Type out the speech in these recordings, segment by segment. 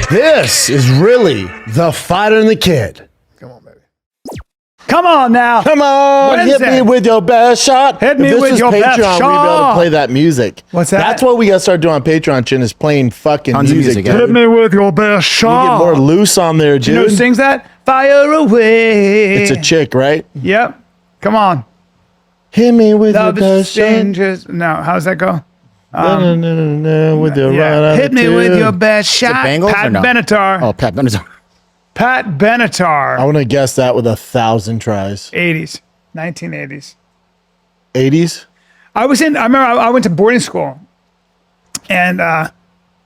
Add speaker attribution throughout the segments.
Speaker 1: This is really the Fighter and the Kid.
Speaker 2: Come on, baby.
Speaker 3: Come on now.
Speaker 1: Come on, hit me with your best shot.
Speaker 3: Hit me with your best
Speaker 1: Patreon,
Speaker 3: shot.
Speaker 1: we'd be able to play that music.
Speaker 3: What's that?
Speaker 1: That's what we got to start doing on Patreon, Chin, is playing fucking
Speaker 4: Tons of
Speaker 1: music.
Speaker 4: music,
Speaker 3: Hit me with your best
Speaker 1: You
Speaker 3: shot.
Speaker 1: get more loose on there, dude.
Speaker 3: You know who sings that? Fire away.
Speaker 1: It's a chick, right?
Speaker 3: Yep. Come on.
Speaker 1: Hit me with
Speaker 3: Love
Speaker 1: your
Speaker 3: is
Speaker 1: best shot.
Speaker 3: strangers. No, how does that go?
Speaker 1: With your
Speaker 3: Yeah.
Speaker 1: right out
Speaker 3: Hit
Speaker 1: of
Speaker 3: me with
Speaker 1: tune.
Speaker 3: your best shot.
Speaker 4: Bengals
Speaker 3: Pat
Speaker 4: or no?
Speaker 3: Benatar.
Speaker 4: Oh, Pat Benatar.
Speaker 3: Pat Benatar.
Speaker 1: I want to guess that with 1,000 tries.
Speaker 3: 80s. 1980s.
Speaker 1: 80s?
Speaker 3: I remember I went to boarding school, and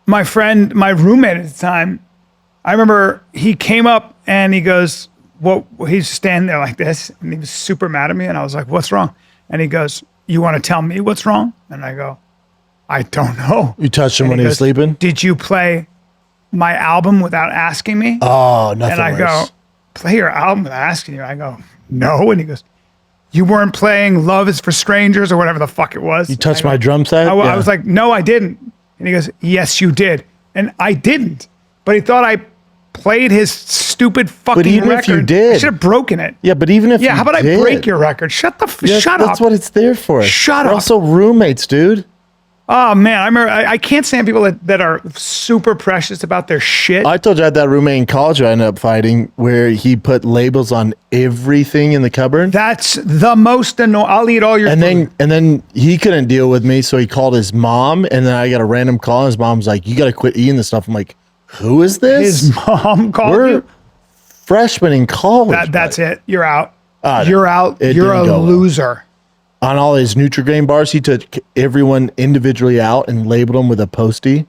Speaker 3: my roommate at the time, I remember he came up and he goes, well, he's standing there like this, and he was super mad at me, and I was like, what's wrong? And he goes, you want to tell me what's wrong? And I go, I don't know.
Speaker 1: You touched him
Speaker 3: And
Speaker 1: when he was
Speaker 3: goes,
Speaker 1: sleeping?
Speaker 3: Did you play my album without asking me?
Speaker 1: Oh, nothing
Speaker 3: And I
Speaker 1: worse.
Speaker 3: go, play your album without asking you. I go, no. And he goes, you weren't playing Love is for Strangers or whatever the fuck it was.
Speaker 1: You touched
Speaker 3: And I
Speaker 1: my
Speaker 3: go,
Speaker 1: drum set?
Speaker 3: I was like, no, I didn't. And he goes, yes, you did. And I didn't. But he thought I played his stupid fucking
Speaker 1: even
Speaker 3: record.
Speaker 1: if you did.
Speaker 3: I should have broken it.
Speaker 1: Yeah, but even if
Speaker 3: Yeah,
Speaker 1: you
Speaker 3: how about
Speaker 1: did,
Speaker 3: I break your record? Shut up.
Speaker 1: That's what it's there for.
Speaker 3: Shut
Speaker 1: We're
Speaker 3: up.
Speaker 1: also roommates, dude.
Speaker 3: Oh, man. I remember, I can't stand people that are super precious about their shit.
Speaker 1: I told you I had that roommate in college who I ended up fighting where he put labels on everything in the cupboard.
Speaker 3: That's the most annoying. I'll eat all your food.
Speaker 1: And then he couldn't deal with me, so he called his mom, and then I got a random call, and his mom's like, you got to quit eating this stuff. I'm like, who is this?
Speaker 3: His mom called
Speaker 1: We're
Speaker 3: you?
Speaker 1: freshmen in college.
Speaker 3: That's it. You're out.
Speaker 1: Ah,
Speaker 3: You're out.
Speaker 1: it
Speaker 3: You're
Speaker 1: didn't
Speaker 3: a
Speaker 1: go well.
Speaker 3: loser.
Speaker 1: On all his Nutri-Grain bars, he took everyone individually out and labeled them with a Postie.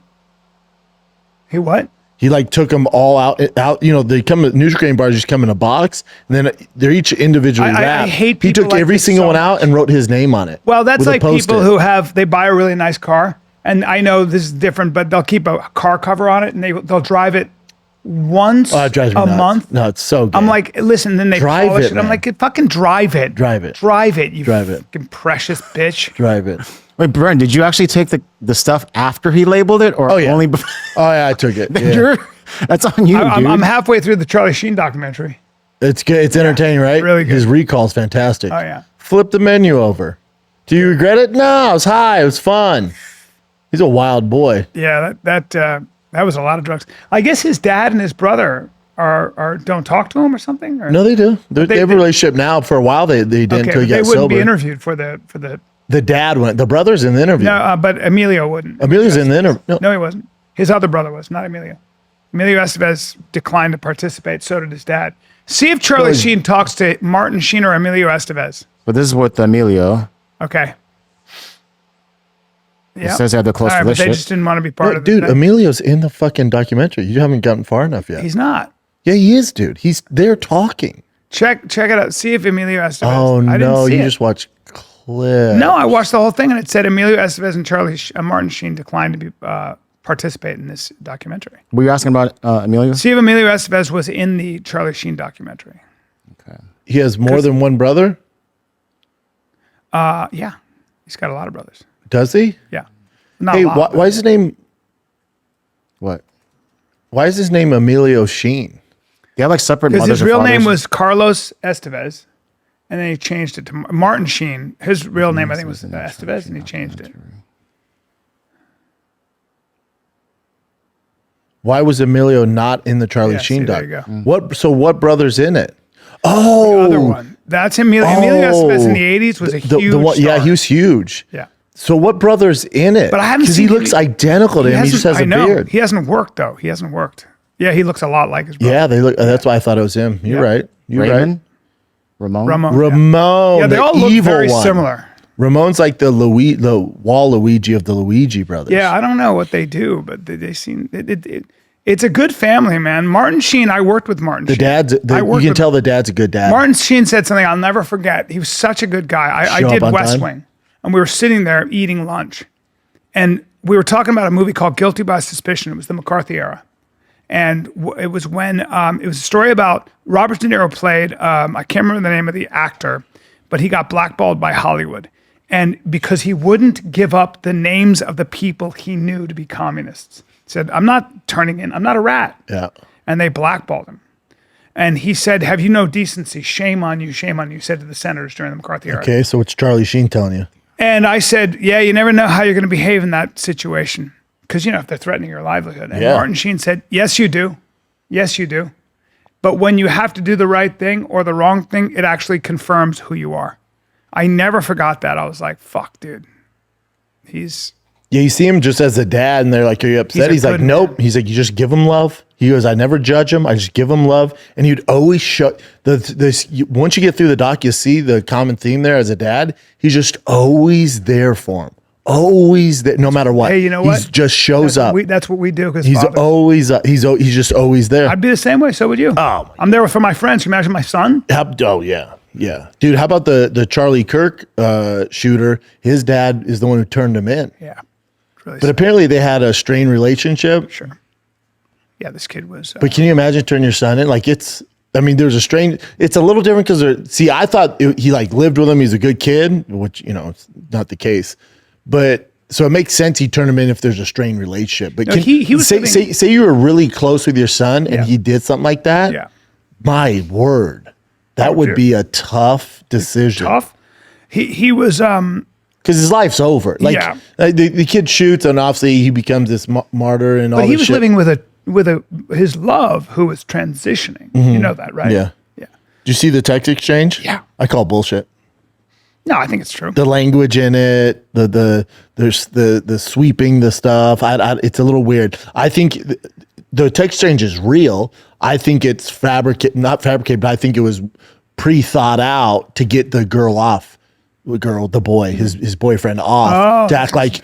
Speaker 3: He what?
Speaker 1: He like took them all out. You know, they come. Nutri-Grain bars just come in a box, and then they're each individually
Speaker 3: I
Speaker 1: wrapped.
Speaker 3: hate
Speaker 1: He
Speaker 3: people
Speaker 1: took
Speaker 3: like
Speaker 1: every
Speaker 3: this
Speaker 1: single
Speaker 3: so
Speaker 1: one out and wrote his name on it.
Speaker 3: Well, that's
Speaker 1: with a
Speaker 3: like
Speaker 1: Post-it.
Speaker 3: people who they buy a really nice car, and I know this is different, but they'll keep a car cover on it, and they'll drive it once
Speaker 1: Oh, it drives me
Speaker 3: a
Speaker 1: nuts.
Speaker 3: month.
Speaker 1: No, it's so good.
Speaker 3: I'm like, listen, then they
Speaker 1: Drive
Speaker 3: polish
Speaker 1: it,
Speaker 3: it. I'm
Speaker 1: man.
Speaker 3: like, fucking drive it.
Speaker 1: Drive it.
Speaker 3: Drive it, you
Speaker 1: Drive it.
Speaker 3: fucking precious bitch.
Speaker 1: drive it.
Speaker 4: Wait, Bryan, did you actually take the stuff after he labeled it, or
Speaker 1: yeah.
Speaker 4: only before?
Speaker 1: Oh yeah, I took it. Yeah.
Speaker 4: That's on you, dude.
Speaker 3: I'm halfway through the Charlie Sheen documentary.
Speaker 1: It's good. It's entertaining, right?
Speaker 3: really good.
Speaker 1: His recall's fantastic.
Speaker 3: Oh, yeah.
Speaker 1: Flip the menu over. Do you regret it? No, it was high. It was fun. He's a wild boy.
Speaker 3: Yeah, that was a lot of drugs. I guess his dad and his brother are don't talk to him or something. Or?
Speaker 1: No, they do. They have a relationship now. For a while, they didn't
Speaker 3: okay,
Speaker 1: until he
Speaker 3: but they
Speaker 1: got
Speaker 3: wouldn't
Speaker 1: sober.
Speaker 3: be interviewed for the.
Speaker 1: The dad went. The brother's in the interview.
Speaker 3: No, but Emilio wouldn't.
Speaker 1: Emilio's in the interview.
Speaker 3: No, he wasn't. His other brother was, not Emilio. Emilio Estevez declined to participate. So did his dad. See if Charlie Sheen talks to Martin Sheen or Emilio Estevez.
Speaker 4: But this is with Emilio.
Speaker 3: Okay.
Speaker 4: It says they have the close
Speaker 3: All right, but they
Speaker 4: relationship.
Speaker 3: just didn't want to be part of it.
Speaker 1: Dude, Emilio's in the fucking documentary. You haven't gotten far enough yet.
Speaker 3: He's not.
Speaker 1: Yeah, he is, dude. He's there talking.
Speaker 3: Check it out. See if Emilio Estevez.
Speaker 1: Oh
Speaker 3: I didn't
Speaker 1: no,
Speaker 3: see
Speaker 1: you
Speaker 3: it.
Speaker 1: just watch clips.
Speaker 3: No, I watched the whole thing and it said Emilio Estevez and Martin Sheen declined to be participate in this documentary.
Speaker 4: Were you asking about Emilio?
Speaker 3: See if Emilio Estevez was in the Charlie Sheen documentary.
Speaker 4: Okay.
Speaker 1: He has more than one brother.
Speaker 3: Yeah, he's got a lot of brothers.
Speaker 1: Does he?
Speaker 3: Yeah. Not
Speaker 1: Hey,
Speaker 3: a lot,
Speaker 1: why is his name?
Speaker 4: What?
Speaker 1: Why is his name Emilio Sheen?
Speaker 4: They have like separate
Speaker 3: because
Speaker 4: mothers
Speaker 3: his
Speaker 4: or
Speaker 3: real name
Speaker 4: fathers?
Speaker 3: was Carlos Estevez, and then he changed it to Martin Sheen. His real name, I think, was Estevez, and he changed it.
Speaker 1: Why was Emilio not in the Charlie
Speaker 3: Yeah,
Speaker 1: Sheen
Speaker 3: see,
Speaker 1: doc?
Speaker 3: there you go.
Speaker 1: What? So what brother's in it? Oh,
Speaker 3: The other one. That's Emilio. Emilio Estevez in the 80s was a huge
Speaker 1: one, yeah,
Speaker 3: star.
Speaker 1: he was huge.
Speaker 3: Yeah.
Speaker 1: So what brother's in it?
Speaker 3: But I haven't
Speaker 1: because he
Speaker 3: seen
Speaker 1: looks
Speaker 3: any-
Speaker 1: identical to him. He just has
Speaker 3: I
Speaker 1: a
Speaker 3: know.
Speaker 1: beard.
Speaker 3: He hasn't worked, though. He hasn't worked. Yeah, he looks a lot like his brother.
Speaker 1: Yeah, they look. That's why I thought it was him. You're
Speaker 3: Yeah.
Speaker 1: right. You're
Speaker 4: Raymond? Ramon?
Speaker 3: Ramon.
Speaker 1: Ramon.
Speaker 3: Yeah, they
Speaker 1: the
Speaker 3: all look
Speaker 1: evil
Speaker 3: very
Speaker 1: one.
Speaker 3: similar.
Speaker 1: Ramon's like the Wall Luigi of the Luigi brothers.
Speaker 3: Yeah, I don't know what they do, but they seem it's a good family, man. Martin Sheen, I worked with Martin
Speaker 1: the
Speaker 3: Sheen.
Speaker 1: dad's.
Speaker 3: I
Speaker 1: You
Speaker 3: worked
Speaker 1: can
Speaker 3: with-
Speaker 1: tell the dad's a good dad.
Speaker 3: Martin Sheen said something I'll never forget. He was such a good guy. I
Speaker 1: Show
Speaker 3: did
Speaker 1: up on
Speaker 3: West
Speaker 1: time?
Speaker 3: Wing, and we were sitting there eating lunch, and we were talking about a movie called Guilty by Suspicion. It was the McCarthy era, and it was when it was a story about Robert De Niro played. I can't remember the name of the actor, but he got blackballed by Hollywood, And because he wouldn't give up the names of the people he knew to be communists. He said, I'm not turning in, I'm not a rat.
Speaker 1: Yeah.
Speaker 3: And they blackballed him. And he said, have you no decency? Shame on you, said to the senators during the McCarthy era.
Speaker 1: Okay, so what's Charlie Sheen telling you?
Speaker 3: And I said, yeah, you never know how you're going to behave in that situation. Because, if they're threatening your livelihood. And Martin Sheen said, yes, you do. Yes, you do. But when you have to do the right thing or the wrong thing, it actually confirms who you are. I never forgot that. I was like, fuck, dude.
Speaker 1: Yeah, you see him just as a dad, and they're like, are you upset? He's like, nope. Man. He's like, you just give him love. He goes, I never judge him. I just give him love. And he'd always show once you get through the doc, you see the common theme there as a dad. He's just always there for him. Always there, no matter what.
Speaker 3: Hey, you know what?
Speaker 1: He just shows up.
Speaker 3: That's what we do.
Speaker 1: He's
Speaker 3: fathers.
Speaker 1: always he's just always there.
Speaker 3: I'd be the same way. So would you.
Speaker 1: Oh,
Speaker 3: I'm there for my friends. Can you imagine my son?
Speaker 1: Oh yeah. Yeah. Dude, how about the Charlie Kirk shooter? His dad is the one who turned him in.
Speaker 3: Yeah. Really
Speaker 1: but apparently they had a strained relationship.
Speaker 3: Sure. Yeah, this kid was.
Speaker 1: But can you imagine turning your son in? Like there's a strain. It's a little different because I thought he like lived with him. He's a good kid, which, it's not the case. But so it makes sense he turned him in if there's a strained relationship. But
Speaker 3: he was
Speaker 1: say you were really close with your son and he did something like that.
Speaker 3: Yeah.
Speaker 1: My word. That would be a tough decision.
Speaker 3: Tough? He was
Speaker 1: because his life's over. Like the kid shoots and obviously he becomes this martyr and all this shit.
Speaker 3: But he was living with his love who was transitioning.
Speaker 1: Mm-hmm.
Speaker 3: You know that, right?
Speaker 1: Yeah.
Speaker 3: Yeah.
Speaker 1: Did you see the text exchange?
Speaker 3: Yeah.
Speaker 1: I call bullshit.
Speaker 3: No, I think it's true.
Speaker 1: The language in it, there's the sweeping the stuff. It's a little weird. I think the text exchange is real. I think it's not fabricated, but I think it was pre-thought out to get the girl off. The boy, his boyfriend off to act like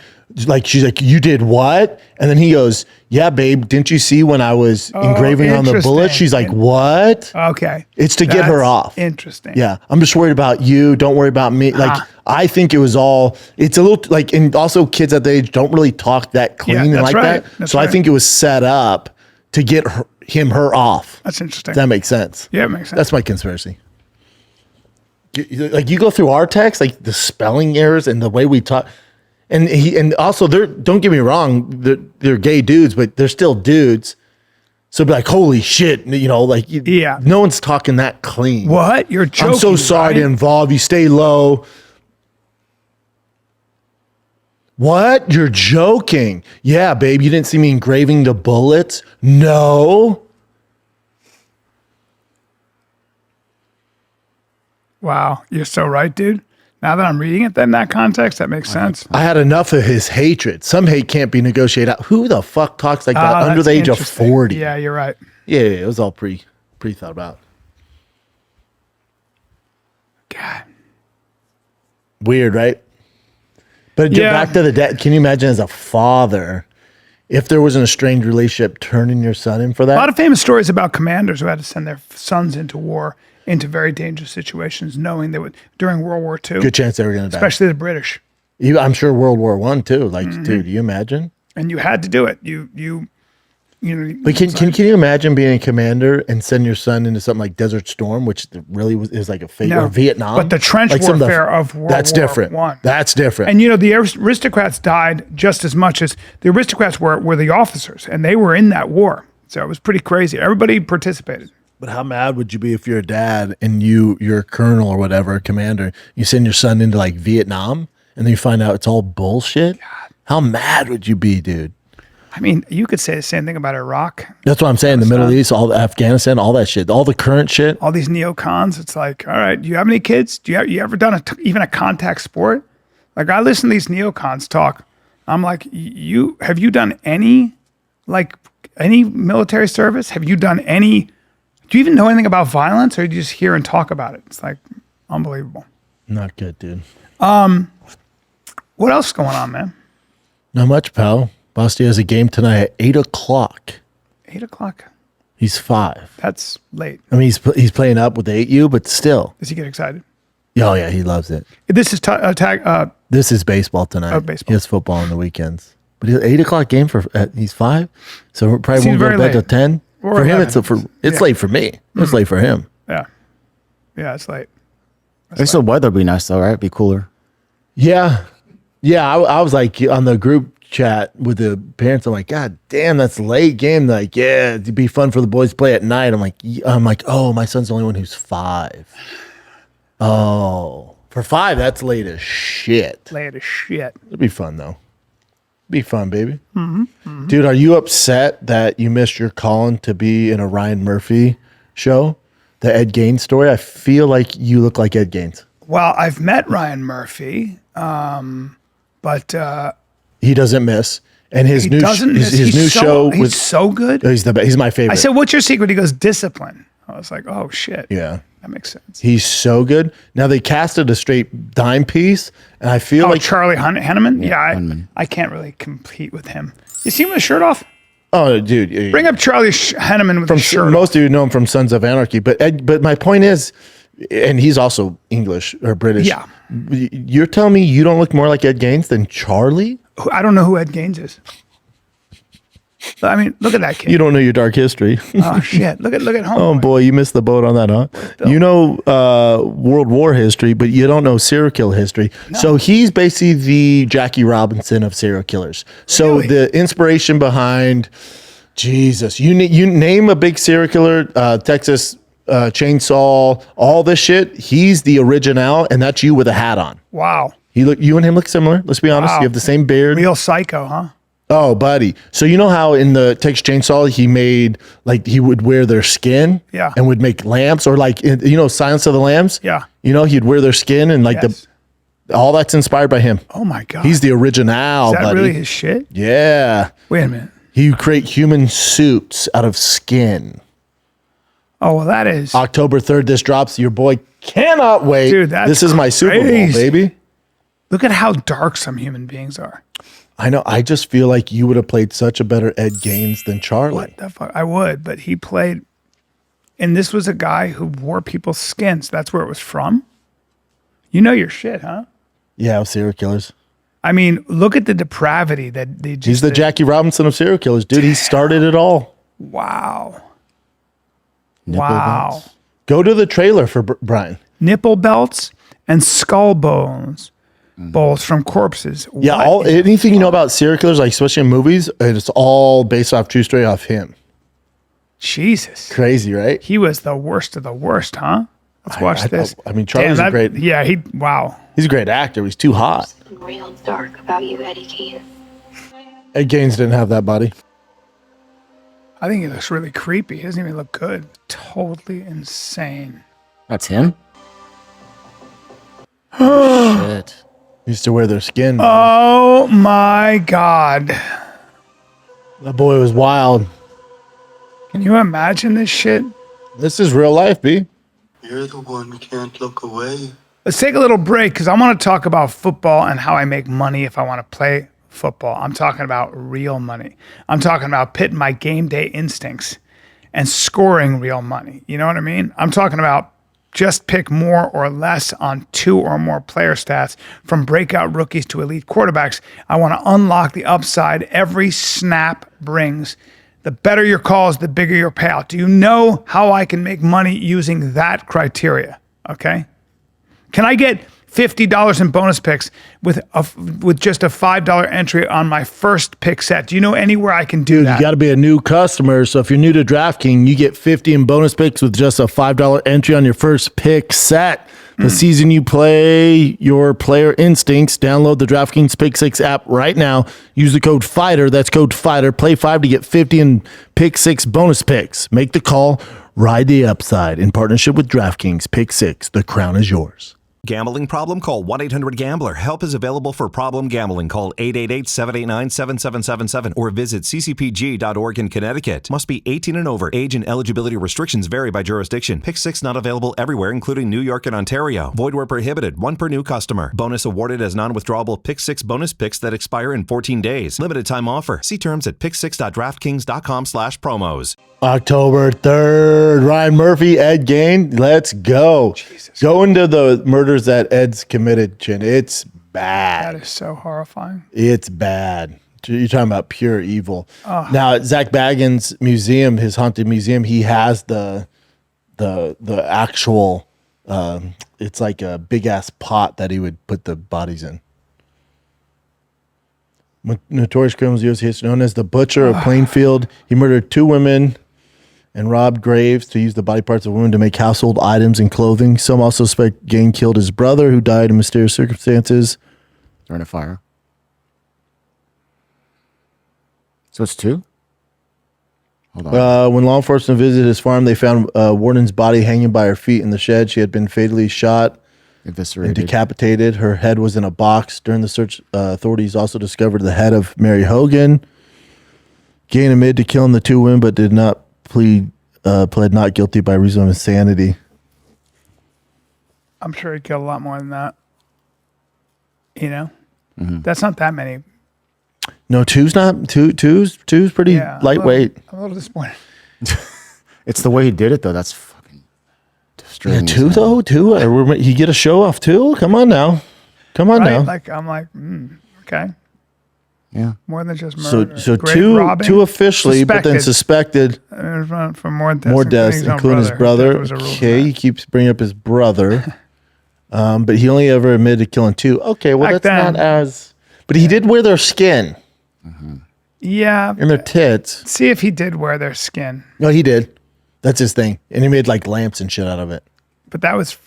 Speaker 1: she's like, you did what? And then he goes, yeah, babe, didn't you see when I was engraving on the bullet? She's like, what?
Speaker 3: Okay.
Speaker 1: It's to get her off.
Speaker 3: Interesting.
Speaker 1: Yeah. I'm just worried about you. Don't worry about me. Like, I think it was it's a little like, and also kids at the age don't really talk that clean and like that. So I think it was set up to get her off.
Speaker 3: That's interesting.
Speaker 1: Does that make sense?
Speaker 3: Yeah, it makes sense.
Speaker 1: That's my conspiracy. Like you go through our text, like the spelling errors and the way we talk, and also don't get me wrong, they're gay dudes, but they're still dudes. So be like, holy shit, no one's talking that clean.
Speaker 3: What? You're joking.
Speaker 1: I'm so sorry to involve you. Stay low. What? You're joking? Yeah, babe. You didn't see me engraving the bullets? No.
Speaker 3: Wow, you're so right, dude. Now that I'm reading it in that context, that makes sense.
Speaker 1: I had enough of his hatred. Some hate can't be negotiated out. Who the fuck talks like that under the age of 40?
Speaker 3: Yeah, you're right.
Speaker 1: Yeah, it was all pre-thought about.
Speaker 3: God.
Speaker 1: Weird, right? But back to the dad. Can you imagine as a father, if there was an estranged relationship, turning your son in for that?
Speaker 3: A lot of famous stories about commanders who had to send their sons into war, into very dangerous situations, knowing they would during World War II.
Speaker 1: Good chance they were going to die.
Speaker 3: Especially the British.
Speaker 1: I'm sure World War I too. Like, dude, you imagine?
Speaker 3: And you had to do it. You
Speaker 1: But can you imagine being a commander and send your son into something like Desert Storm, which really is like a fate, or Vietnam?
Speaker 3: But the trench warfare of World War
Speaker 1: different.
Speaker 3: I.
Speaker 1: That's different.
Speaker 3: And the aristocrats died just as much as the aristocrats were the officers, and they were in that war. So it was pretty crazy. Everybody participated.
Speaker 1: But how mad would you be if you're a dad and you're a colonel or whatever, a commander, you send your son into like Vietnam and then you find out it's all bullshit? God. How mad would you be, dude?
Speaker 3: I mean, you could say the same thing about Iraq.
Speaker 1: That's what I'm saying. The Middle East, all Afghanistan, all that shit, all the current shit.
Speaker 3: All these neocons. It's like, all right, do you have any kids? Do you ever done even a contact sport? Like I listen to these neocons talk. I'm like, have you done any military service? Have you done any? Do you even know anything about violence, or do you just hear and talk about it? It's like unbelievable.
Speaker 1: Not good, dude.
Speaker 3: What else is going on, man?
Speaker 1: Not much, pal. Basti has a game tonight at 8 o'clock.
Speaker 3: 8 o'clock.
Speaker 1: He's 5.
Speaker 3: That's late.
Speaker 1: I mean, he's playing up with the 8U, but still.
Speaker 3: Does he get excited?
Speaker 1: Oh yeah, he loves it.
Speaker 3: This is
Speaker 1: this is baseball tonight.
Speaker 3: Oh, baseball.
Speaker 1: He has football on the weekends. But 8 o'clock game he's 5, so probably won't go to bed till 10.
Speaker 3: Or
Speaker 1: for
Speaker 3: 11.
Speaker 1: Him, it's late for me. It's late for him.
Speaker 3: Yeah, it's late.
Speaker 4: I guess the weather would be nice though, right? It'd be cooler.
Speaker 1: Yeah. Yeah. I was like on the group chat with the parents. I'm like, God damn, that's late game. They're like, yeah, it'd be fun for the boys to play at night. I'm like, oh, my son's the only one who's 5. Oh, for 5, that's late as shit.
Speaker 3: Late as shit.
Speaker 1: It'd be fun though. Be fun, baby. Dude, are you upset that you missed your calling to be in a Ryan Murphy show? The Ed Gein story? I feel like you look like Ed Gein.
Speaker 3: Well, I've met Ryan Murphy, but
Speaker 1: He doesn't miss. And his
Speaker 3: he
Speaker 1: new
Speaker 3: doesn't.
Speaker 1: his new show
Speaker 3: He's
Speaker 1: was
Speaker 3: so good.
Speaker 1: he's the best. He's my favorite.
Speaker 3: I said, "What's your secret?" He goes, "Discipline." I was like, "Oh shit."
Speaker 1: Yeah.
Speaker 3: That makes sense.
Speaker 1: He's so good. Now they casted a straight dime piece, and I feel
Speaker 3: Oh,
Speaker 1: like
Speaker 3: Charlie Henneman? Yeah,
Speaker 4: Hunneman.
Speaker 3: I can't really compete with him. You see him with a shirt off?
Speaker 1: oh, dude, yeah,
Speaker 3: Bring up Charlie Henneman with a shirt off.
Speaker 1: most of you know him from Sons of Anarchy, but my point is, and he's also English or British.
Speaker 3: Yeah.
Speaker 1: You're telling me you don't look more like Ed Gein than Charlie?
Speaker 3: I don't know who Ed Gein is. I mean, look at that kid.
Speaker 1: You don't know your dark history.
Speaker 3: Oh shit! Look at home.
Speaker 1: Oh boy, you missed the boat on that, huh? You know World War history, but you don't know serial kill history. So he's basically the Jackie Robinson of serial killers. So
Speaker 3: Really?
Speaker 1: the inspiration behind Jesus, you name a big serial killer, Texas Chainsaw, all this shit. He's the original, and that's you with a hat on.
Speaker 3: Wow.
Speaker 1: You and him look similar. Let's be honest.
Speaker 3: Wow.
Speaker 1: You have the same beard.
Speaker 3: Real psycho, huh?
Speaker 1: Oh, buddy. So you know how in the Texas Chainsaw he made like he would wear their skin,
Speaker 3: Yeah.
Speaker 1: and would make lamps, or like Silence of the Lambs,
Speaker 3: Yeah.
Speaker 1: He'd wear their skin and like
Speaker 3: Yes.
Speaker 1: all that's inspired by him.
Speaker 3: Oh my god.
Speaker 1: He's the original,
Speaker 3: Is that
Speaker 1: buddy.
Speaker 3: really his shit?
Speaker 1: Yeah,
Speaker 3: Wait a minute.
Speaker 1: he would create human suits out of skin.
Speaker 3: Oh well, that is.
Speaker 1: October 3rd, this drops. Your boy cannot wait.
Speaker 3: Dude, that's
Speaker 1: this is my Super Bowl,
Speaker 3: crazy.
Speaker 1: baby.
Speaker 3: Look at how dark some human beings are.
Speaker 1: I know. I just feel like you would have played such a better Ed Gein than Charlie.
Speaker 3: What the fuck? I would, but he played, and this was a guy who wore people's skins. That's where it was from. You know your shit, huh?
Speaker 1: Yeah, serial killers.
Speaker 3: I mean, look at the depravity that they just.
Speaker 1: He's the Jackie Robinson of serial killers, dude. He started it all.
Speaker 3: Wow.
Speaker 1: Nipple
Speaker 3: Wow.
Speaker 1: belts. Go to the trailer for Bryan.
Speaker 3: Nipple belts and skull bones, bolts from corpses.
Speaker 1: Yeah,
Speaker 3: What in the
Speaker 1: anything you know about serial killers, like especially in movies, it's all based off true story off him.
Speaker 3: Jesus.
Speaker 1: Crazy, right?
Speaker 3: He was the worst of the worst, huh? Let's watch this.
Speaker 1: I mean, Charlie's a great.
Speaker 3: Yeah, wow.
Speaker 1: He's a great actor. He's too hot.
Speaker 2: Something real dark about you, Eddie Gein.
Speaker 1: Ed Gein didn't have that body.
Speaker 3: I think he looks really creepy. He doesn't even look good. Totally insane.
Speaker 4: That's him? Shit.
Speaker 1: He used to wear their skin.
Speaker 3: Oh my God.
Speaker 1: That boy was wild.
Speaker 3: Can you imagine this shit?
Speaker 1: This is real life, B.
Speaker 5: You're the one who can't look away.
Speaker 3: Let's take a little break because I want to talk about football and how I make money if I want to play football. I'm talking about real money. I'm talking about pitting my game day instincts and scoring real money. You know what I mean? I'm talking about just pick more or less on 2 or more player stats from breakout rookies to elite quarterbacks. I want to unlock the upside every snap brings. The better your calls, the bigger your payout. Do you know how I can make money using that criteria? Okay. Can I get $50 in bonus picks with just a $5 entry on my first pick set? Do you know anywhere I can do that?
Speaker 1: You got to be a new customer. So if you're new to DraftKings, you get 50 in bonus picks with just a $5 entry on your first pick set. The season you play your player instincts, download the DraftKings Pick 6 app right now. Use the code FIGHTER. That's code FIGHTER. Play 5 to get 50 in Pick 6 bonus picks. Make the call. Ride the upside in partnership with DraftKings Pick 6. The crown is yours.
Speaker 6: Gambling problem? Call 1-800-GAMBLER. Help is available for problem gambling. Call 888-789-7777 or visit ccpg.org in Connecticut. Must be 18 and over. Age and eligibility restrictions vary by jurisdiction. Pick 6 not available everywhere, including New York and Ontario. Void where prohibited. 1 per new customer. Bonus awarded as non-withdrawable Pick 6 bonus picks that expire in 14 days. Limited time offer. See terms at pick6.draftkings.com/promos.
Speaker 1: October 3rd, Ryan Murphy, Ed Gein. Let's go. Go into the murders that Ed's committed, Chin. It's bad.
Speaker 3: That is so horrifying.
Speaker 1: It's bad. You're talking about pure evil. Now, at Zach Baggins' museum, his haunted museum, he has the actual, it's like a big ass pot that he would put the bodies in. Notorious criminals U.S. history known as the Butcher of Plainfield. He murdered 2 women and robbed graves to use the body parts of women to make household items and clothing. Some also suspect Gein killed his brother, who died in mysterious circumstances.
Speaker 4: During a fire. So it's 2? Hold on.
Speaker 1: When law enforcement visited his farm, they found Warden's body hanging by her feet in the shed. She had been fatally shot and
Speaker 4: Eviscerated.
Speaker 1: decapitated. Her head was in a box. During the search, authorities also discovered the head of Mary Hogan. Gein admitted to killing the 2 women, but did not pled not guilty by reason of insanity.
Speaker 3: I'm sure he killed a lot more than that. You know, that's not that many.
Speaker 1: No, two's pretty
Speaker 3: Yeah,
Speaker 1: lightweight.
Speaker 3: I'm a little disappointed.
Speaker 4: It's the way he did it, though. That's fucking
Speaker 1: Yeah,
Speaker 4: strange.
Speaker 1: 2 though, 2. He get a show off 2. Come on now,
Speaker 3: Right?
Speaker 1: now.
Speaker 3: Like I'm like, okay,
Speaker 4: Yeah.
Speaker 3: more than just
Speaker 1: So
Speaker 3: murder.
Speaker 1: so
Speaker 3: Grave
Speaker 1: 2
Speaker 3: robbing,
Speaker 1: 2 officially, but then suspected
Speaker 3: for more deaths,
Speaker 1: more deaths, including his brother.
Speaker 3: There was a rule for
Speaker 1: Okay,
Speaker 3: that.
Speaker 1: he keeps bringing up his brother, but he only ever admitted to killing 2. Okay, well
Speaker 3: Back
Speaker 1: that's
Speaker 3: then.
Speaker 1: not as. But he did wear their skin
Speaker 3: Yeah.
Speaker 1: and their tits.
Speaker 3: See if he did wear their skin,
Speaker 1: No, he did. That's his thing, and he made like lamps and shit out of it.
Speaker 3: but that was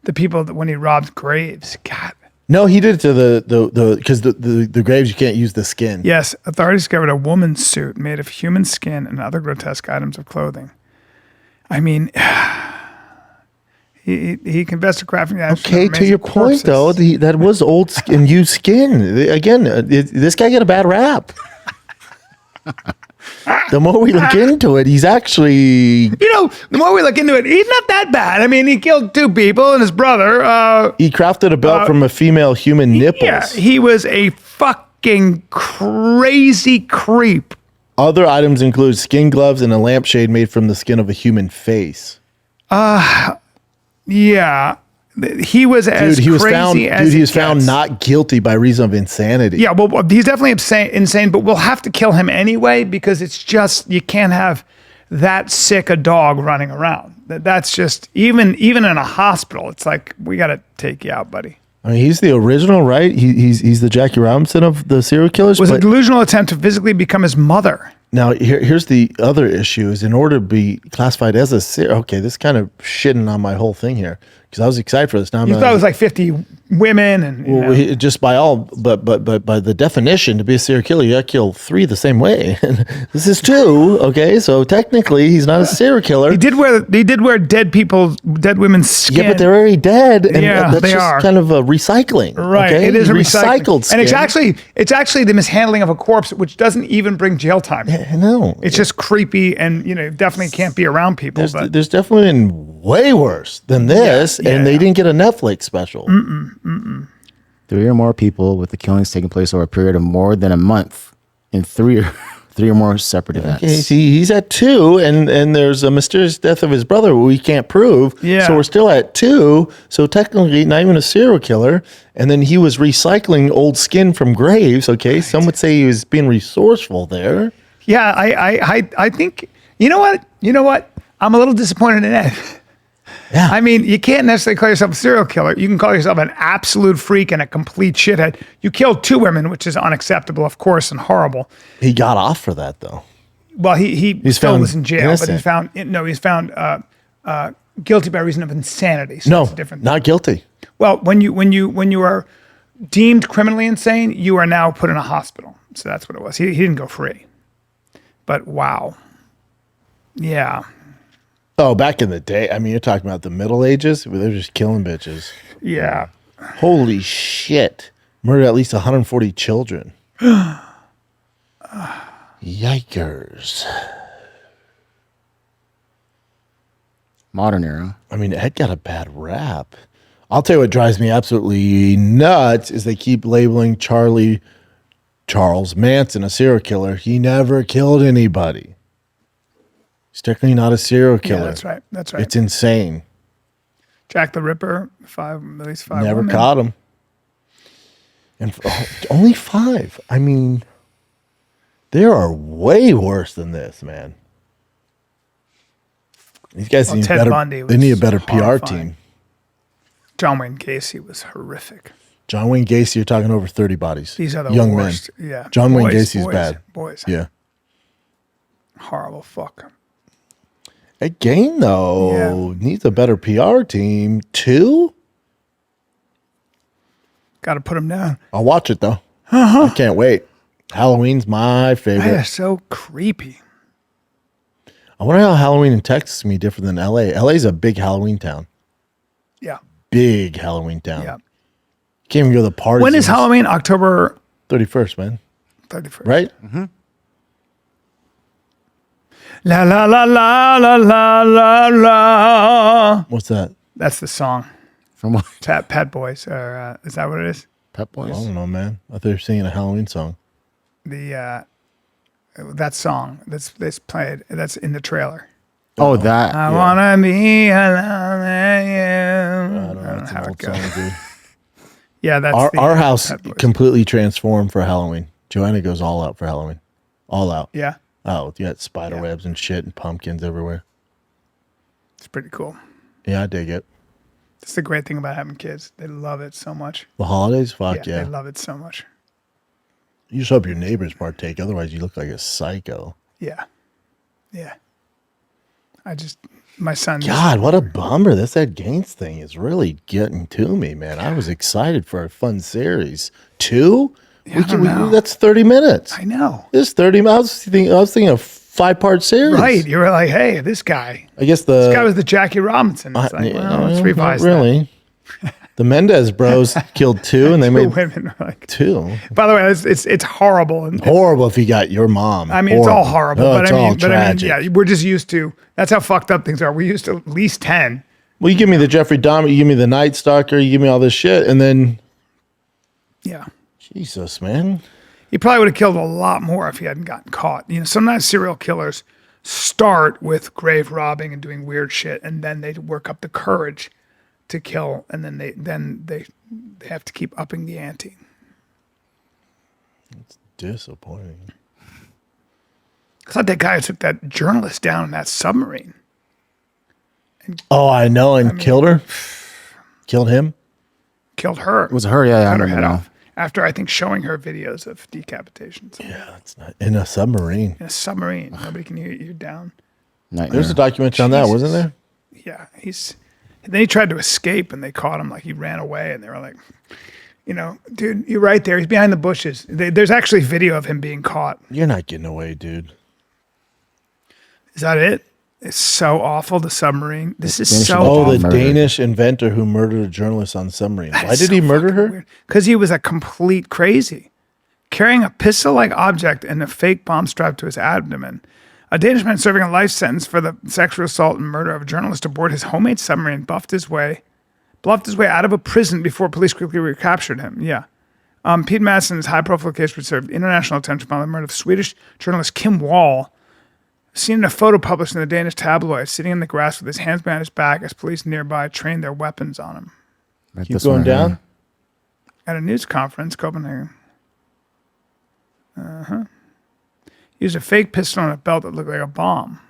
Speaker 3: the people that when he robbed graves. God.
Speaker 1: No, he did it to the because the graves you can't use the skin.
Speaker 3: Yes, authorities discovered a woman's suit made of human skin and other grotesque items of clothing. I mean, he confessed to crafting that.
Speaker 1: Okay, to your point though, that was old skin, used skin. Again, this guy got a bad rap. The more we look into it, he's actually
Speaker 3: You know, the more we look into it, he's not that bad. I mean, he killed 2 people and his brother.
Speaker 1: he crafted a belt from a female human nipples.
Speaker 3: Yeah, he was a fucking crazy creep.
Speaker 1: Other items include skin gloves and a lampshade made from the skin of a human face.
Speaker 3: Yeah, he was as
Speaker 1: Dude, he was
Speaker 3: crazy
Speaker 1: found.
Speaker 3: as
Speaker 1: Dude, he
Speaker 3: it
Speaker 1: was found
Speaker 3: gets.
Speaker 1: not guilty by reason of insanity.
Speaker 3: Yeah, well, he's definitely insane, but we'll have to kill him anyway because it's just you can't have that sick a dog running around. That's just even in a hospital. It's like we got to take you out, buddy.
Speaker 1: I mean, he's the original, right? He's the Jackie Robinson of the serial killers.
Speaker 3: Was a
Speaker 1: but
Speaker 3: delusional attempt to physically become his mother.
Speaker 1: now here's the other issue: is in order to be classified as a serial. Okay, this kind of shitting on my whole thing here because I was excited for this. Now I'm
Speaker 3: You
Speaker 1: not-
Speaker 3: thought it was like 50 women and you know.
Speaker 1: Well, just by all, but by the definition, to be a serial killer, you got to kill 3 the same way. This is 2, okay? So technically, he's not a serial killer.
Speaker 3: He did wear dead women's skin.
Speaker 1: Yeah, but they're already dead, and
Speaker 3: Yeah,
Speaker 1: that's
Speaker 3: they
Speaker 1: just
Speaker 3: are.
Speaker 1: kind of a recycling.
Speaker 3: Right,
Speaker 1: okay?
Speaker 3: it is a
Speaker 1: recycled skin.
Speaker 3: and it's actually the mishandling of a corpse, which doesn't even bring jail time.
Speaker 1: I know.
Speaker 3: It's just creepy, and definitely can't be around people.
Speaker 1: There's definitely been way worse than this, and they didn't get a Netflix special.
Speaker 4: 3 or more people with the killings taking place over a period of more than a month in 3 or more separate events.
Speaker 1: Okay, see, he's at 2, and there's a mysterious death of his brother we can't prove.
Speaker 3: Yeah.
Speaker 1: So we're still at 2. So technically, not even a serial killer. And then he was recycling old skin from graves. Okay, right. Some would say he was being resourceful there.
Speaker 3: Yeah, I think you know what? I'm a little disappointed in Ed.
Speaker 1: Yeah.
Speaker 3: I mean, you can't necessarily call yourself a serial killer. You can call yourself an absolute freak and a complete shithead. You killed 2 women, which is unacceptable, of course, and horrible.
Speaker 1: He got off for that, though.
Speaker 3: Well, he's still
Speaker 1: found
Speaker 3: was in jail,
Speaker 1: innocent.
Speaker 3: but he's found guilty by reason of insanity. So
Speaker 1: No,
Speaker 3: that's a different.
Speaker 1: not guilty.
Speaker 3: Well, when you are deemed criminally insane, you are now put in a hospital. So that's what it was. He didn't go free. But wow. Yeah.
Speaker 1: Oh, back in the day. I mean, you're talking about the Middle Ages where they're just killing bitches.
Speaker 3: Yeah.
Speaker 1: Holy shit. Murdered at least 140 children. Yikers.
Speaker 4: Modern era.
Speaker 1: I mean, Ed got a bad rap. I'll tell you what drives me absolutely nuts is they keep labeling Charles Manson a serial killer. He never killed anybody. He's technically not a serial killer.
Speaker 3: Yeah, that's right. That's right.
Speaker 1: It's insane.
Speaker 3: Jack the Ripper, at least 5
Speaker 1: Never
Speaker 3: women.
Speaker 1: caught him. And only 5. I mean, there are way worse than this, man. These guys need
Speaker 3: Ted
Speaker 1: better.
Speaker 3: Bundy
Speaker 1: They need a
Speaker 3: was
Speaker 1: better PR
Speaker 3: horrifying.
Speaker 1: team.
Speaker 3: John Wayne Gacy was horrific.
Speaker 1: John Wayne Gacy, you're talking over 30 bodies.
Speaker 3: These are the
Speaker 1: young
Speaker 3: worst.
Speaker 1: men.
Speaker 3: Yeah.
Speaker 1: John Wayne Gacy's bad.
Speaker 3: Boys.
Speaker 1: Yeah.
Speaker 3: Horrible fuck.
Speaker 1: Ed Gein, though, needs a better PR team, too.
Speaker 3: Got to put him down.
Speaker 1: I'll watch it, though. I can't wait. Halloween's my favorite.
Speaker 3: That is so creepy.
Speaker 1: I wonder how Halloween in Texas is going to be different than LA. LA's a big Halloween town.
Speaker 3: Yeah.
Speaker 1: Big Halloween town.
Speaker 3: Yeah.
Speaker 1: Can't even go to the parties.
Speaker 3: When is Halloween? October
Speaker 1: 31st, man.
Speaker 3: 31st.
Speaker 1: Right?
Speaker 3: La la la la la la la la.
Speaker 1: What's that?
Speaker 3: That's the song.
Speaker 4: From what?
Speaker 3: Pet Boys. Or is that what it is?
Speaker 4: Pet
Speaker 1: I
Speaker 4: Boys?
Speaker 1: don't know, man. I thought they were singing a Halloween song.
Speaker 3: The that song that's played. That's in the trailer.
Speaker 4: Oh, that.
Speaker 3: I wanna be alone.
Speaker 1: I don't know. It's
Speaker 3: how
Speaker 1: an
Speaker 3: it
Speaker 1: old
Speaker 3: goes.
Speaker 1: song, dude.
Speaker 3: Yeah, that's
Speaker 1: Our house
Speaker 3: Pet Boys.
Speaker 1: completely transformed for Halloween. Joanna goes all out for Halloween. All out.
Speaker 3: Yeah,
Speaker 1: Oh, you got spider webs and shit and pumpkins everywhere.
Speaker 3: it's pretty cool.
Speaker 1: Yeah, I dig it.
Speaker 3: That's the great thing about having kids. They love it so much.
Speaker 1: The holidays? Fuck yeah.
Speaker 3: They love it so much.
Speaker 1: You just hope your neighbors partake. Otherwise, you look like a psycho.
Speaker 3: Yeah. My son.
Speaker 1: God, what a bummer. This Ed Gaines thing is really getting to me, man. I was excited for a fun series. 2?
Speaker 3: I don't know.
Speaker 1: That's 30 minutes.
Speaker 3: I know.
Speaker 1: This is 30 minutes. I was thinking a 5-part series.
Speaker 3: Right. You were like, hey, this guy.
Speaker 1: I guess
Speaker 3: This guy was the Jackie Robinson. It's like, well, let's revise
Speaker 1: not really. The Mendez bros killed 2, and they
Speaker 3: that.
Speaker 1: made
Speaker 3: Women are like.
Speaker 1: 2.
Speaker 3: By the way, it's horrible. And
Speaker 1: Horrible if you got your mom.
Speaker 3: I mean, it's all horrible.
Speaker 1: Oh,
Speaker 3: but
Speaker 1: it's
Speaker 3: I mean,
Speaker 1: all tragic.
Speaker 3: yeah, we're just used to. That's how fucked up things are. We're used to at least 10.
Speaker 1: Well, you give me the Jeffrey Dahmer, you give me the Night Stalker, you give me all this shit, and then
Speaker 3: Yeah.
Speaker 1: Jesus, man.
Speaker 3: He probably would have killed a lot more if he hadn't gotten caught. You know, sometimes serial killers start with grave robbing and doing weird shit, and then they work up the courage to kill, and then they have to keep upping the ante.
Speaker 1: Disappointing.
Speaker 3: I thought that guy who took that journalist down in that submarine.
Speaker 1: Oh, I know, and killed her. Killed him.
Speaker 3: Killed her.
Speaker 4: Was it her? Yeah, I
Speaker 3: Cut her
Speaker 4: remember
Speaker 3: head
Speaker 4: now.
Speaker 3: off. After, I think, showing her videos of decapitations.
Speaker 1: Yeah, that's not in a submarine.
Speaker 3: In a submarine. Nobody can hear you down.
Speaker 4: Nightmare.
Speaker 1: There's a documentary on that, wasn't there?
Speaker 3: Yeah, then he tried to escape and they caught him, like he ran away, and they were like, you know, dude, you're right there. He's behind the bushes. There's actually video of him being caught.
Speaker 1: You're not getting away, dude.
Speaker 3: Is that it? It's so awful, the submarine. This is
Speaker 4: Danish
Speaker 3: so
Speaker 4: inventor.
Speaker 1: Oh,
Speaker 3: awful.
Speaker 1: the
Speaker 4: Murdered.
Speaker 1: Danish inventor who murdered a journalist on submarine. Why did he murder her?
Speaker 3: Because he was a complete crazy. Carrying a pistol-like object and a fake bomb strapped to his abdomen. A Danish man serving a life sentence for the sexual assault and murder of a journalist aboard his homemade submarine bluffed his way out of a prison before police quickly recaptured him. Yeah. Pete Madsen's high-profile case received international attention following the murder of Swedish journalist Kim Wall, seen in a photo published in the Danish tabloid, sitting in the grass with his hands behind his back as police nearby trained their weapons on him.
Speaker 4: Right,
Speaker 1: Keep
Speaker 4: this
Speaker 1: going
Speaker 4: one right
Speaker 1: down.
Speaker 4: here.
Speaker 3: At a news conference, Copenhagen. Used a fake pistol and a belt that looked like a bomb.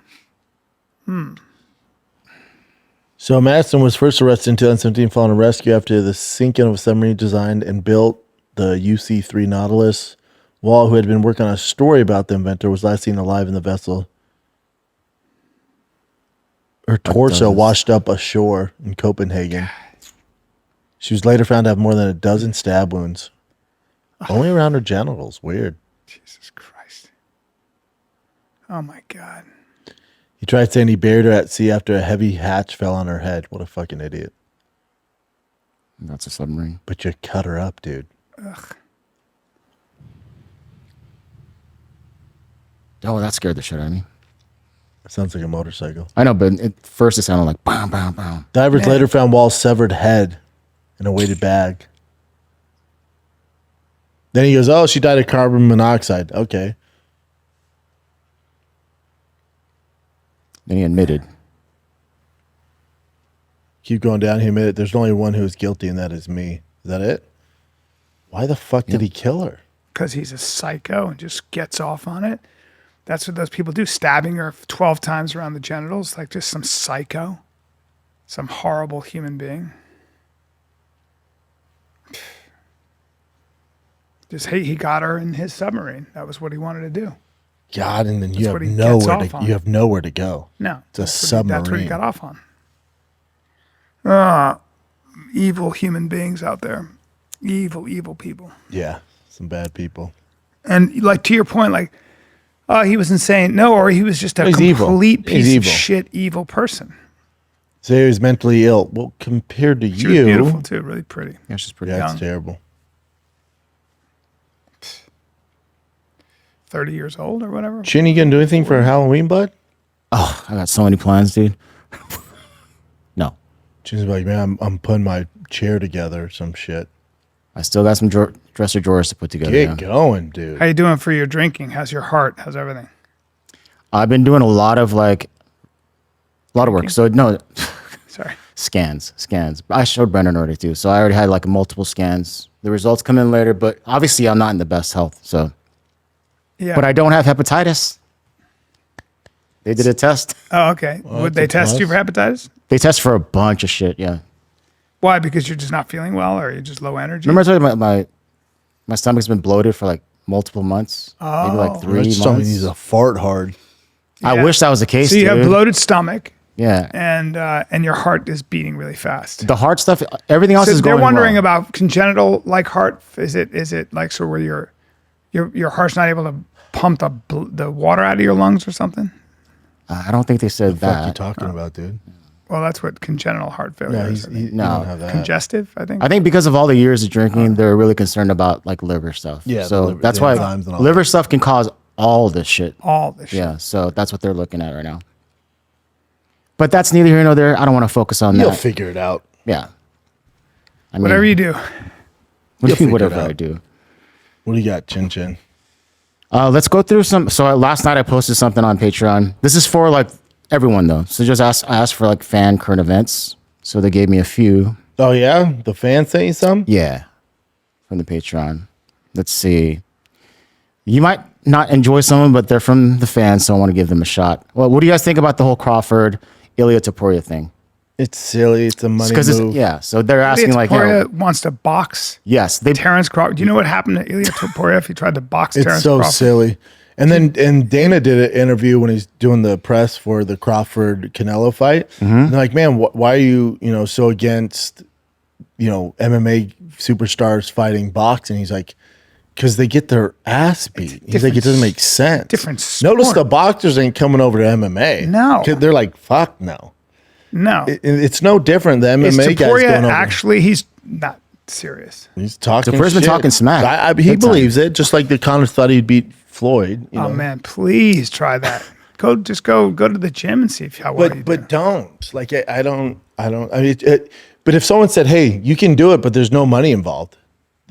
Speaker 1: So Madsen was first arrested in 2017 following a rescue after the sinking of a submarine designed and built the UC-3 Nautilus. Wall, who had been working on a story about the inventor, was last seen alive in the vessel. Her torso
Speaker 4: does.
Speaker 1: washed up ashore in Copenhagen. She was later found to have more than a dozen stab wounds. Only around her genitals. Weird.
Speaker 3: Jesus Christ. Oh my God.
Speaker 1: He tried saying he buried her at sea after a heavy hatch fell on her head. What a fucking idiot.
Speaker 4: That's a submarine.
Speaker 1: But you cut her up, dude.
Speaker 4: Oh, that scared the shit out of me.
Speaker 1: Sounds like a motorcycle.
Speaker 4: I know, but at first it sounded like bam, bam, bam.
Speaker 1: Divers later found Wall's severed head in a weighted bag. Then he goes, oh, she died of carbon monoxide. Okay.
Speaker 4: Then he admitted.
Speaker 1: Keep going down. He admitted there's only one who is guilty, and that is me. Is that it? Why the fuck did he kill her?
Speaker 3: Because he's a psycho and just gets off on it. That's what those people do, stabbing her 12 times around the genitals, like just some psycho, some horrible human being. Just he got her in his submarine. That was what he wanted to do.
Speaker 1: God, and then you
Speaker 3: what
Speaker 1: have
Speaker 3: he gets off on.
Speaker 1: nowhere to go.
Speaker 3: No,
Speaker 1: It's a
Speaker 3: that's
Speaker 1: submarine.
Speaker 3: what he got off on. Evil human beings out there. Evil people.
Speaker 1: Yeah, some bad people.
Speaker 3: And like to your point, like, he was insane. No, or he was just a
Speaker 1: He's evil.
Speaker 3: complete
Speaker 1: He's
Speaker 3: piece of
Speaker 1: evil.
Speaker 3: shit, evil person.
Speaker 1: So he was mentally ill. Well, compared to
Speaker 3: She was
Speaker 1: you,
Speaker 3: beautiful too, really pretty.
Speaker 4: Yeah, she's pretty.
Speaker 1: yeah,
Speaker 3: young.
Speaker 1: it's terrible.
Speaker 3: 30 years old or whatever.
Speaker 1: Shouldn't you gonna do anything for Halloween, bud?
Speaker 4: Oh, I got so many plans, dude. No,
Speaker 1: She's like, man, I'm putting my chair together or some shit.
Speaker 4: I still got some dresser drawers to put together.
Speaker 1: Get
Speaker 4: yeah.
Speaker 1: going, dude.
Speaker 3: How you doing for your drinking? How's your heart? How's everything?
Speaker 4: I've been doing a lot of work. So no,
Speaker 3: Sorry.
Speaker 4: scans. I showed Brendan already too. So I already had like multiple scans. The results come in later, but obviously I'm not in the best health. So,
Speaker 3: Yeah.
Speaker 4: but I don't have hepatitis. They did a test.
Speaker 3: Oh, okay. Would they
Speaker 1: that's a
Speaker 3: test you for hepatitis?
Speaker 4: They test for a bunch of shit. Yeah.
Speaker 3: Why? Because you're just not feeling well, or you're just low energy?
Speaker 4: Remember I told you my stomach's been bloated for like multiple months, maybe like 3
Speaker 1: Just told me
Speaker 4: months.
Speaker 1: he's a fart hard.
Speaker 4: I
Speaker 3: Yeah.
Speaker 4: wish that was the case.
Speaker 3: So you have
Speaker 4: dude.
Speaker 3: bloated stomach,
Speaker 4: Yeah.
Speaker 3: and your heart is beating really fast.
Speaker 4: The heart stuff, everything else
Speaker 3: So
Speaker 4: is
Speaker 3: they're
Speaker 4: going
Speaker 3: wondering
Speaker 4: well.
Speaker 3: about congenital like heart. Is it like so where your heart's not able to pump the water out of your lungs or something?
Speaker 4: I don't think they said
Speaker 1: What are you
Speaker 4: that.
Speaker 1: talking about, dude?
Speaker 3: Well, that's what congenital heart failure
Speaker 1: Yeah,
Speaker 3: is.
Speaker 1: he
Speaker 4: No.
Speaker 1: don't have that.
Speaker 3: Congestive, I think.
Speaker 4: I think because of all the years of drinking, they're really concerned about like liver stuff.
Speaker 1: Yeah, the
Speaker 4: So
Speaker 1: liver-
Speaker 4: that's
Speaker 1: the
Speaker 4: why
Speaker 1: enzymes and all
Speaker 4: liver stuff can cause all this shit.
Speaker 3: All this shit.
Speaker 4: Yeah. So that's what they're looking at right now. But that's neither here nor there. I don't want to focus on
Speaker 1: You'll
Speaker 4: that.
Speaker 1: figure it out.
Speaker 4: Yeah. I mean,
Speaker 3: Whatever you do.
Speaker 4: what do
Speaker 1: you'll
Speaker 4: you
Speaker 1: figure
Speaker 4: mean,
Speaker 1: it
Speaker 4: whatever I
Speaker 1: out.
Speaker 4: do.
Speaker 1: What do you got, Chin Chin?
Speaker 4: Let's go through some. So last night I posted something on Patreon. This is for like everyone though. So I asked for like fan current events. So they gave me a few.
Speaker 1: Oh yeah, the fans sent you some.
Speaker 4: Yeah. From the Patreon. Let's see. You might not enjoy some of them, but they're from the fans, so I want to give them a shot. Well, what do you guys think about the whole Crawford Ilya Topuria thing?
Speaker 1: It's silly. It's a money
Speaker 4: Because
Speaker 1: move.
Speaker 4: yeah, so they're asking like,
Speaker 3: Topuria wants to box
Speaker 4: yes, they
Speaker 3: Terrence Crawford. Do you know what happened to Ilya Topuria if he tried to box
Speaker 1: It's
Speaker 3: Terrence
Speaker 1: so
Speaker 3: Crawford?
Speaker 1: silly. And Dana did an interview when he's doing the press for the Crawford Canelo fight.
Speaker 4: Mm-hmm.
Speaker 1: And they're like, man, why are you so against MMA superstars fighting boxing? He's like, because they get their ass beat. He's like, it doesn't make sense.
Speaker 3: different
Speaker 1: Notice
Speaker 3: sport.
Speaker 1: the boxers ain't coming over to MMA.
Speaker 3: No.
Speaker 1: 'Cause they're like, fuck no.
Speaker 3: No.
Speaker 1: It's no different. The
Speaker 3: Is
Speaker 1: MMA guys going
Speaker 3: Topuria
Speaker 1: over.
Speaker 3: actually, he's not serious.
Speaker 1: He's talking.
Speaker 4: Topuria's been
Speaker 1: shit.
Speaker 4: talking smack.
Speaker 1: He
Speaker 4: Big time.
Speaker 1: believes it, just like the Conor thought he'd beat Floyd.
Speaker 3: Oh man, please try that. Go to the gym and see how well you do.
Speaker 1: But don't like I don't. I mean, but if someone said, "Hey, you can do it," but there's no money involved,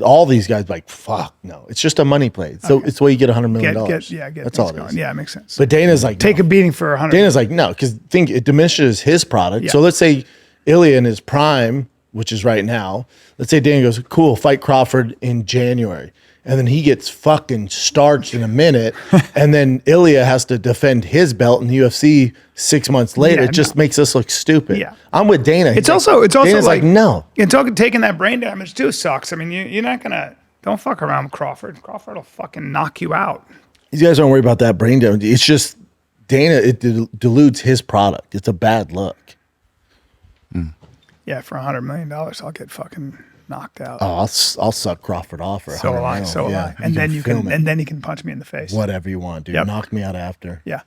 Speaker 1: all these guys be like, "Fuck no!" It's just a money play. So it's the way you get $100 million.
Speaker 3: get
Speaker 1: That's
Speaker 3: things
Speaker 1: all it
Speaker 3: going.
Speaker 1: is.
Speaker 3: Yeah, it makes sense.
Speaker 1: But Dana's like,
Speaker 3: Take
Speaker 1: no.
Speaker 3: a beating for 100.
Speaker 1: Dana's like, no, because think it diminishes his product.
Speaker 3: Yeah.
Speaker 1: So let's say Ilya in his prime, which is right now. Let's say Dana goes, cool, fight Crawford in January. And then he gets fucking starched in a minute. And then Ilya has to defend his belt in the UFC 6 months later.
Speaker 3: Yeah,
Speaker 1: It just
Speaker 3: no.
Speaker 1: makes us look stupid.
Speaker 3: Yeah.
Speaker 1: I'm with Dana.
Speaker 3: It's also
Speaker 1: Dana's
Speaker 3: like
Speaker 1: no.
Speaker 3: And taking that brain damage too sucks. I mean, you're not gonna don't fuck around with Crawford. Crawford will fucking knock you out.
Speaker 1: You guys don't worry about that brain damage. It's just Dana, it dilutes his product. It's a bad look.
Speaker 3: Yeah, for $100 million, I'll get fucking knocked out.
Speaker 1: Oh, I'll suck Crawford off for
Speaker 3: so will I.
Speaker 1: $100
Speaker 3: So will
Speaker 1: million.
Speaker 3: I. And then you
Speaker 1: film
Speaker 3: can
Speaker 1: it.
Speaker 3: and then you can punch me in the face.
Speaker 1: Whatever you want, dude.
Speaker 3: Yep.
Speaker 1: Knock me out after.
Speaker 3: Yeah,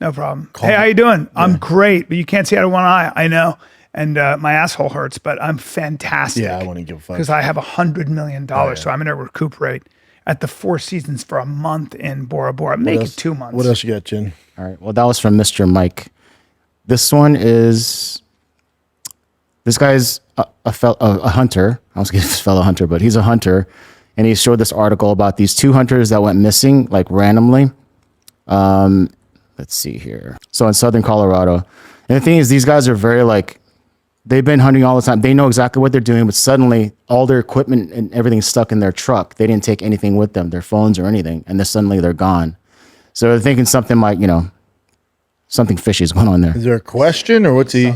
Speaker 3: no problem.
Speaker 1: Call
Speaker 3: Hey,
Speaker 1: me.
Speaker 3: how you doing? I'm great, but you can't see out of one eye. I know, and my asshole hurts, but I'm fantastic.
Speaker 1: Yeah, I wouldn't give a fuck.
Speaker 3: because I have $100 million, so I'm going to recuperate at the Four Seasons for a month in Bora Bora. Make it 2 months.
Speaker 1: What else you got, Chin?
Speaker 4: All right. Well, that was from Mr. Mike. This one is. This guy's a hunter. I was going to say fellow hunter, but he's a hunter, and he showed this article about these 2 hunters that went missing like randomly. Let's see here. So in southern Colorado, and the thing is, these guys are very like. They've been hunting all the time. They know exactly what they're doing, but suddenly all their equipment and everything's stuck in their truck. They didn't take anything with them, their phones or anything, and then suddenly they're gone. So they're thinking something like, something fishy is going on there.
Speaker 1: Is there a question or what's he?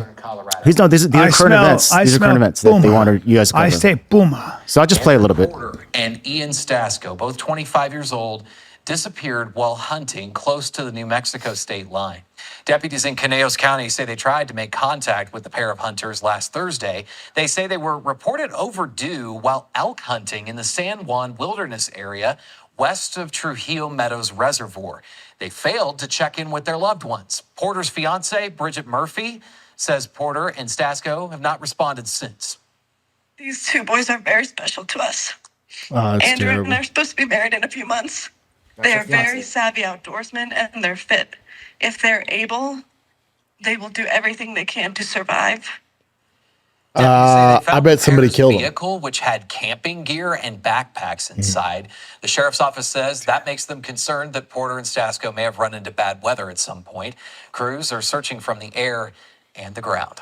Speaker 4: These are current events. These are current events that they want you guys to cover.
Speaker 3: I say booma.
Speaker 4: So I'll just play a little bit.
Speaker 7: Porter and Ian Stasko, both 25 years old, disappeared while hunting close to the New Mexico state line. Deputies in Canales County say they tried to make contact with the pair of hunters last Thursday. They say they were reported overdue while elk hunting in the San Juan Wilderness area west of Trujillo Meadows Reservoir. They failed to check in with their loved ones. Porter's fiance, Bridget Murphy, says Porter and Stasko have not responded since.
Speaker 8: These two boys are very special to us.
Speaker 1: Oh, that's
Speaker 8: Andrew
Speaker 1: terrible.
Speaker 8: and I are supposed to be married in a few months. They are very savvy outdoorsmen and they're fit. If they're able, they will do everything they can to survive.
Speaker 1: I bet somebody killed them.
Speaker 7: Vehicle which had camping gear and backpacks inside. The sheriff's office says that makes them concerned that Porter and Stasko may have run into bad weather at some point. Crews are searching from the air and the ground.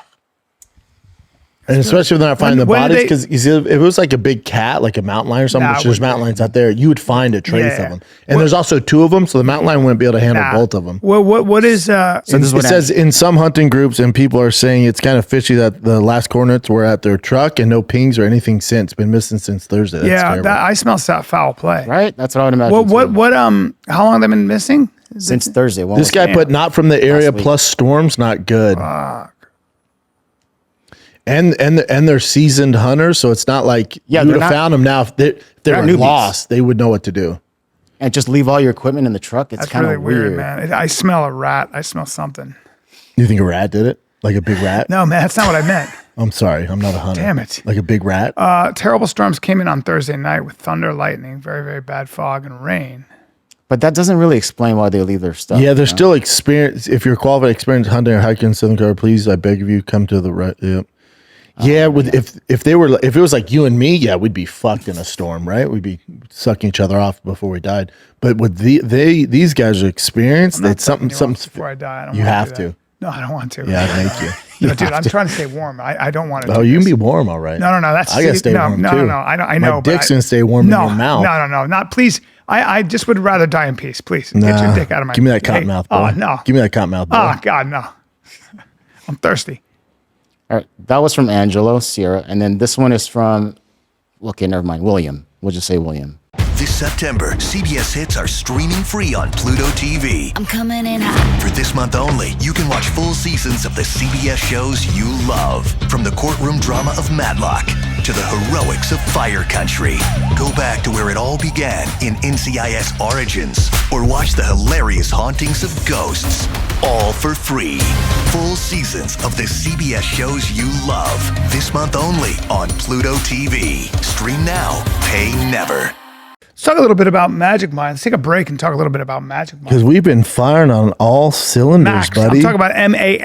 Speaker 1: And especially when they're not finding the
Speaker 3: When
Speaker 1: bodies,
Speaker 3: they-
Speaker 1: because if it was like a big cat, like a mountain lion or something,
Speaker 3: Nah,
Speaker 1: which there's
Speaker 3: it
Speaker 1: mountain
Speaker 3: wouldn't
Speaker 1: lions out there, you would find a trace
Speaker 3: Yeah.
Speaker 1: of them. And there's also two of them, so the mountain lion wouldn't be able to handle both of them.
Speaker 3: What is
Speaker 4: So this is
Speaker 1: It
Speaker 4: what
Speaker 1: says in some hunting groups, and people are saying it's kind of fishy that the last coordinates were at their truck and no pings or anything since. Been missing since Thursday. That's terrible.
Speaker 3: I smell foul play.
Speaker 4: Right? That's what I would imagine.
Speaker 3: How long have they been missing?
Speaker 4: Since Thursday.
Speaker 1: This guy put not from the area
Speaker 4: week.
Speaker 1: plus storms, not good. And they're seasoned hunters, so it's not like you would
Speaker 4: they're
Speaker 1: have
Speaker 4: not-
Speaker 1: found them now. If they
Speaker 4: they're
Speaker 1: were
Speaker 4: not newbies.
Speaker 1: lost, they would know what to do.
Speaker 4: And just leave all your equipment in the truck. It's
Speaker 3: That's
Speaker 4: kind
Speaker 3: really
Speaker 4: of
Speaker 3: weird, man. I smell a rat. I smell something.
Speaker 1: You think a rat did it? Like a big rat?
Speaker 3: No, man, that's not what I meant.
Speaker 1: I'm sorry, I'm not a hunter.
Speaker 3: Damn it.
Speaker 1: Like a big rat?
Speaker 3: Terrible storms came in on Thursday night with thunder, lightning, very, very bad fog and rain.
Speaker 4: But that doesn't really explain why they leave their stuff.
Speaker 1: Yeah, there's still experience. If you're qualified, experienced hunting or hiking in Southern Colorado, please, I beg of you, come to the right. Yep. Yeah, if it was like you and me, yeah, we'd be fucked in a storm, right? We'd be sucking each other off before we died. But with these guys are experienced.
Speaker 3: I'm not
Speaker 1: It's something
Speaker 3: sucking you off before I die. I don't
Speaker 1: you
Speaker 3: wanna
Speaker 1: have
Speaker 3: do
Speaker 1: to.
Speaker 3: that. No, I don't want to.
Speaker 1: Yeah, I'd make you.
Speaker 3: No, dude, I'm trying to stay warm. I don't want to.
Speaker 1: Oh, you can be warm, all right.
Speaker 3: No. That's
Speaker 1: I gotta stay warm
Speaker 3: no,
Speaker 1: too.
Speaker 3: No, I know.
Speaker 1: My
Speaker 3: but
Speaker 1: dick's gonna stay warm in your mouth.
Speaker 3: No, not please. I just would rather die in peace. Please get your
Speaker 1: Nah,
Speaker 3: dick out of my.
Speaker 1: give me that cotton mouth, boy.
Speaker 3: Oh no.
Speaker 1: Give me that cotton mouth, boy.
Speaker 3: Oh God, no. I'm thirsty.
Speaker 4: All right. That was from Angelo, Sierra. And then this one is from, okay, never mind. William. We'll just say William.
Speaker 9: This September, CBS hits are streaming free on Pluto TV.
Speaker 10: I'm coming in hot.
Speaker 9: For this month only, you can watch full seasons of the CBS shows you love. From the courtroom drama of Matlock to the heroics of Fire Country. Go back to where it all began in NCIS Origins, or watch the hilarious hauntings of ghosts, all for free. Full seasons of the CBS shows you love. This month only on Pluto TV. Stream now, pay never.
Speaker 3: Let's talk a little bit about Magic Mind. Let's take a break and talk a little bit about Magic Mind.
Speaker 1: Because we've been firing on all cylinders,
Speaker 3: Max.
Speaker 1: buddy.
Speaker 3: I'm talking about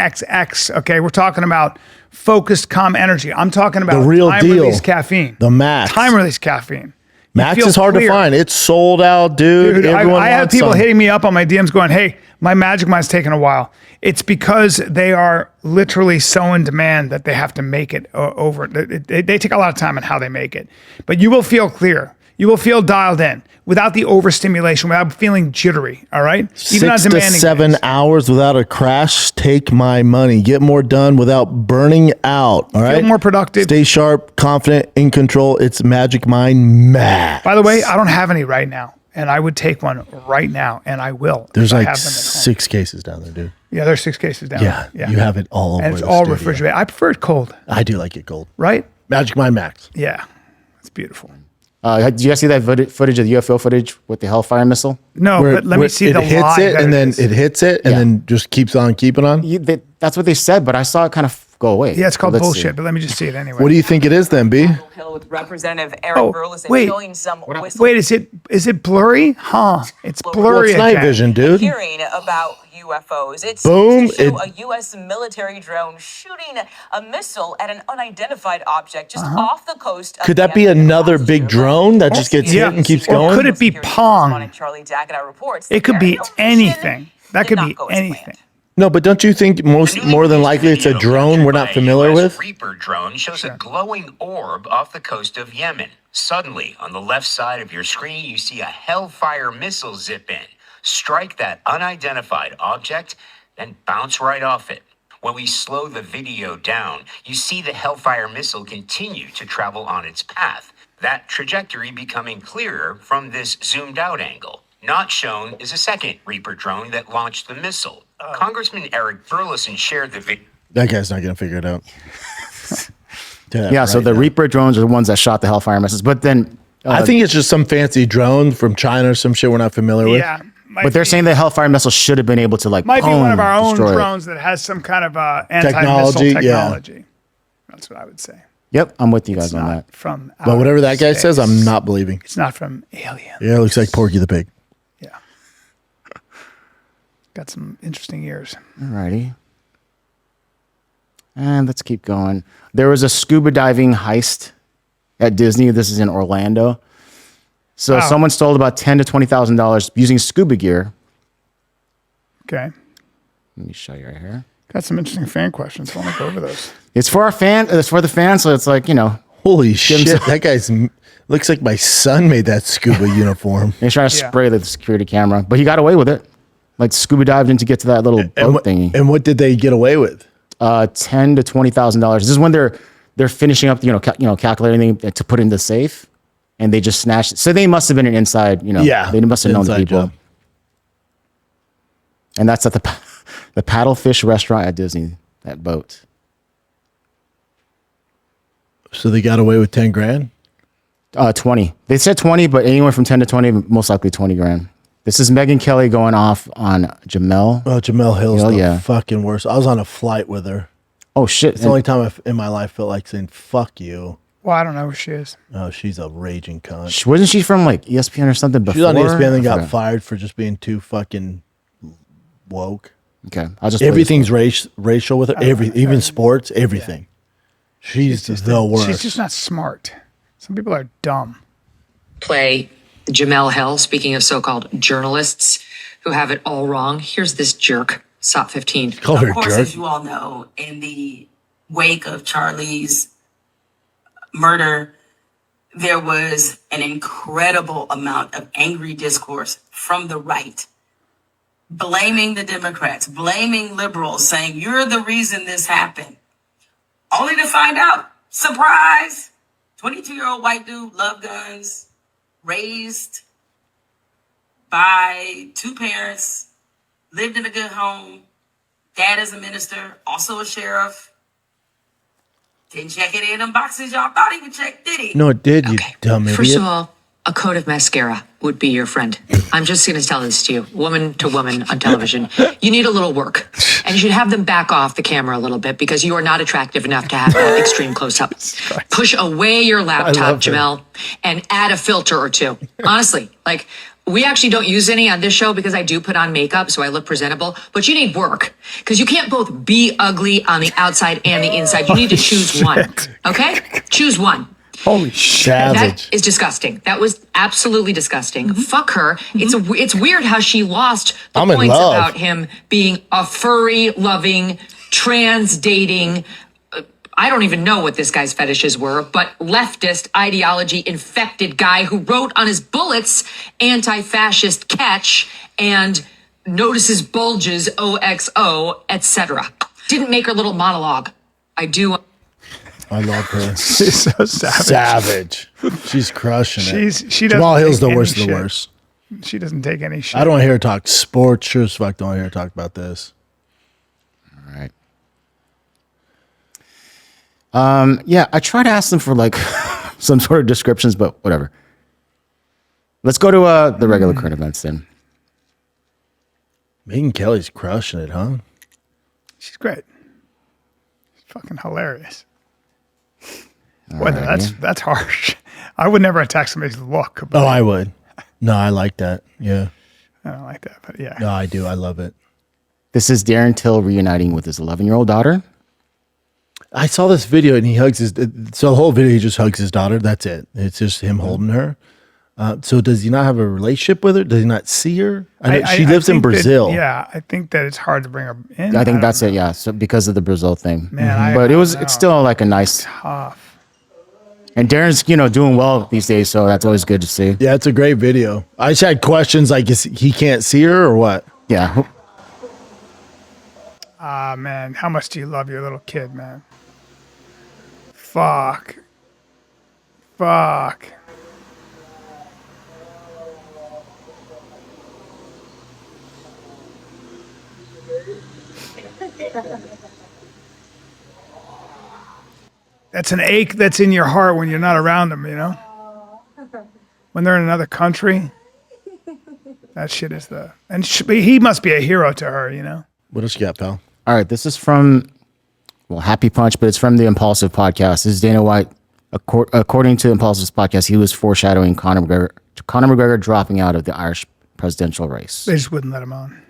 Speaker 3: MAXX. Okay, we're talking about focused, calm energy. I'm talking about
Speaker 1: The real
Speaker 3: time
Speaker 1: deal.
Speaker 3: release caffeine.
Speaker 1: The Max.
Speaker 3: Time release caffeine. You
Speaker 1: Max
Speaker 3: feel
Speaker 1: is hard
Speaker 3: clear.
Speaker 1: to find. It's sold out, dude.
Speaker 3: Dude,
Speaker 1: Everyone
Speaker 3: I have
Speaker 1: wants
Speaker 3: people
Speaker 1: some.
Speaker 3: hitting me up on my DMs going, hey, my Magic Mind's taking a while. It's because they are literally so in demand that they have to make it over. They take a lot of time on how they make it. But you will feel clear. You will feel dialed in without the overstimulation, without feeling jittery, all right?
Speaker 1: 6 to 7 hours without a crash. Take my money. Get more done without burning out, all right?
Speaker 3: Feel more productive.
Speaker 1: Stay sharp, confident, in control. It's Magic Mind Max.
Speaker 3: By the way, I don't have any right now, and I would take one right now, and I will.
Speaker 1: There's
Speaker 3: if I
Speaker 1: like
Speaker 3: have them at home.
Speaker 1: 6 cases down there, dude.
Speaker 3: Yeah, there's 6 cases down
Speaker 1: Yeah,
Speaker 3: there.
Speaker 1: you have it all over
Speaker 3: And it's
Speaker 1: the
Speaker 3: all
Speaker 1: studio.
Speaker 3: refrigerated. I prefer it cold,
Speaker 1: I do like it cold.
Speaker 3: right?
Speaker 1: Magic Mind Max.
Speaker 3: Yeah, it's beautiful.
Speaker 4: Did you guys see that footage of the UFO footage with the Hellfire missile?
Speaker 3: No, but let me see
Speaker 1: it
Speaker 3: the
Speaker 1: hits
Speaker 3: lie
Speaker 1: it,
Speaker 3: that
Speaker 1: and then
Speaker 3: is.
Speaker 1: it hits it, and
Speaker 4: Yeah.
Speaker 1: then just keeps on keeping on.
Speaker 4: That's what they said, but I saw it kind of go away.
Speaker 3: Yeah, it's called
Speaker 4: Let's
Speaker 3: bullshit,
Speaker 4: see.
Speaker 3: but let me just see it anyway.
Speaker 1: What do you think it is then, B?
Speaker 11: Hill with Representative Eric
Speaker 3: Oh,
Speaker 11: Burleson
Speaker 3: wait.
Speaker 11: showing some whistle
Speaker 3: Wait, is it blurry? Huh? It's
Speaker 1: Well,
Speaker 3: blurry
Speaker 1: it's night
Speaker 3: again.
Speaker 1: vision, dude.
Speaker 11: hearing about UFOs. It
Speaker 1: Boom,
Speaker 11: seems to show
Speaker 1: it-
Speaker 11: a U.S. military drone shooting a missile at an unidentified object just off the coast of
Speaker 1: Could that be
Speaker 11: Yemen
Speaker 1: another
Speaker 11: last
Speaker 1: big
Speaker 11: year.
Speaker 1: drone that just gets
Speaker 3: Yeah.
Speaker 1: hit and keeps
Speaker 3: Or
Speaker 1: going?
Speaker 3: could it be
Speaker 11: Security
Speaker 3: Pong?
Speaker 11: correspondent Charlie Dackett reports
Speaker 3: It could
Speaker 11: that
Speaker 3: be
Speaker 11: the operation
Speaker 3: anything. That
Speaker 11: did
Speaker 3: could
Speaker 11: not
Speaker 3: be
Speaker 11: go as
Speaker 3: anything.
Speaker 11: planned.
Speaker 1: No, but don't you think more than likely it's a drone we're not familiar with?
Speaker 12: Reaper drone shows a glowing orb off the coast of Yemen. Suddenly, on the left side of your screen, you see a Hellfire missile zip in, strike that unidentified object, then bounce right off it. When we slow the video down, you see the Hellfire missile continue to travel on its path, that trajectory becoming clearer from this zoomed out angle. Not shown is a second Reaper drone that launched the missile. Congressman Eric Burleson shared the video.
Speaker 1: That guy's not going to figure it out.
Speaker 4: Yeah, so the Reaper drones are the ones that shot the Hellfire missiles. But then
Speaker 1: I think it's just some fancy drone from China or some shit we're not familiar with.
Speaker 3: Yeah.
Speaker 4: But they're saying the Hellfire missile should have been able to like
Speaker 3: might be one of our own
Speaker 4: destroy it.
Speaker 3: drones that has some kind of anti-missile technology. That's what I would say.
Speaker 4: Yep, I'm with you guys
Speaker 3: It's
Speaker 4: on
Speaker 3: not
Speaker 4: that.
Speaker 3: from
Speaker 1: But whatever that guy
Speaker 3: space.
Speaker 1: says, I'm not believing.
Speaker 3: It's not from aliens.
Speaker 1: Yeah, it looks like Porky the Pig.
Speaker 3: Yeah. Got some interesting ears.
Speaker 4: Alrighty. And let's keep going. There was a scuba diving heist at Disney. This is in Orlando. So
Speaker 3: Wow.
Speaker 4: someone stole about $10,000 to $20,000 using scuba gear.
Speaker 3: Okay.
Speaker 4: Let me show you right here.
Speaker 3: Got some interesting fan questions. I want to go over those.
Speaker 4: It's for our fan. It's for the fans. So it's like, you know,
Speaker 1: Holy shit, that guy's looks like my son made that scuba uniform.
Speaker 4: he's trying to spray the security camera, but he got away with it. Like scuba dived in to get to that little boat thingy.
Speaker 1: And what did they get away with?
Speaker 4: $10,000 to $20,000. This is when they're finishing up, calculating to put in the safe, and they just snatched it. So they must have been an inside, they must have known the
Speaker 1: inside
Speaker 4: people.
Speaker 1: job.
Speaker 4: And that's at the Paddlefish restaurant at Disney. That boat.
Speaker 1: So they got away with 10 grand?
Speaker 4: 20. They said 20, but anywhere from 10 to 20, most likely 20 grand. This is Megyn Kelly going off on Jamel.
Speaker 1: Oh, Jamel Hill's the
Speaker 4: yeah.
Speaker 1: fucking worst. I was on a flight with her.
Speaker 4: Oh, shit.
Speaker 1: It's the only time in my life I felt like saying, fuck you.
Speaker 3: Well, I don't know who she is.
Speaker 1: Oh, she's a raging cunt.
Speaker 4: Wasn't she from like ESPN or something before?
Speaker 1: She was on ESPN and
Speaker 4: I
Speaker 1: got
Speaker 4: forgot.
Speaker 1: fired for just being too fucking woke.
Speaker 4: Okay. I'll just
Speaker 1: Everything's racial with her. Even sports, everything. She's the worst.
Speaker 3: She's just not smart. Some people are dumb.
Speaker 10: Play Jamel Hill, speaking of so-called journalists who have it all wrong. Here's this jerk, SOT 15.
Speaker 1: Call her
Speaker 13: Of course,
Speaker 1: jerk.
Speaker 13: as you all know, in the wake of Charlie's murder, there was an incredible amount of angry discourse from the right, blaming the Democrats, blaming liberals, saying, you're the reason this happened. Only to find out, surprise, 22-year-old white dude, loved guns, raised by two parents, lived in a good home. Dad is a minister, also a sheriff. Didn't check it in them boxes y'all thought he would check, did he?
Speaker 1: No, it did, you dumb idiot.
Speaker 10: First of all, a coat of mascara would be your friend. I'm just going to tell this to you, woman to woman on television. You need a little work, and you should have them back off the camera a little bit because you are not attractive enough to have that extreme close-up. Push away your laptop, Jamel, and add a filter or two. Honestly, like, we actually don't use any on this show because I do put on makeup so I look presentable, but you need work because you can't both be ugly on the outside and the inside. You need to choose one, okay? Choose one.
Speaker 3: Holy shit.
Speaker 1: Savage.
Speaker 10: That is disgusting. That was absolutely disgusting. Fuck her. It's weird how she lost the
Speaker 1: I'm in
Speaker 10: points
Speaker 1: love.
Speaker 10: about him being a furry, loving, trans dating. I don't even know what this guy's fetishes were, but leftist ideology infected guy who wrote on his bullets anti-fascist catch and notices bulges OXO, etc. Didn't make her little monologue. I do.
Speaker 1: I love her.
Speaker 3: She's so savage.
Speaker 1: She's crushing it.
Speaker 3: She doesn't
Speaker 1: Jamal Hill's
Speaker 3: take
Speaker 1: the
Speaker 3: any
Speaker 1: worst of the
Speaker 3: shit.
Speaker 1: worst.
Speaker 3: She doesn't take any shit.
Speaker 1: I don't want to hear her talk sports. Sure as fuck don't want to hear her talk about this.
Speaker 4: All right. Yeah, I try to ask them for like some sort of descriptions, but whatever. Let's go to the regular current events then.
Speaker 1: Megyn Kelly's crushing it, huh?
Speaker 3: She's great. She's fucking hilarious. Boy, that's harsh. I would never attack somebody's look.
Speaker 1: Oh, I would. No, I like that. Yeah.
Speaker 3: I don't like that, but yeah.
Speaker 1: No, I do. I love it.
Speaker 4: This is Darren Till reuniting with his 11-year-old daughter.
Speaker 1: I saw this video and he hugs so the whole video he just hugs his daughter. That's it. It's just him holding her. So does he not have a relationship with her? Does he not see her? I know she lives in
Speaker 3: think
Speaker 1: Brazil.
Speaker 3: I think that it's hard to bring her in.
Speaker 4: I think that's it. Yeah, so because of the Brazil thing.
Speaker 3: Man,
Speaker 4: but it's still like a nice.
Speaker 3: Tough.
Speaker 4: And Darren's doing well these days, so that's always good to see.
Speaker 1: Yeah, it's a great video. I just had questions like, is he can't see her or what?
Speaker 4: Yeah.
Speaker 3: Ah, man, how much do you love your little kid, man? Fuck. That's an ache that's in your heart when you're not around them, you know? When they're in another country. That shit is he must be a hero to her, you know?
Speaker 1: What else you got, pal?
Speaker 4: All right, this is from, Happy Punch, but it's from the Impulsive podcast. This is Dana White. According to Impulsive's podcast, he was foreshadowing Conor McGregor dropping out of the Irish presidential race.
Speaker 3: They just wouldn't let him on.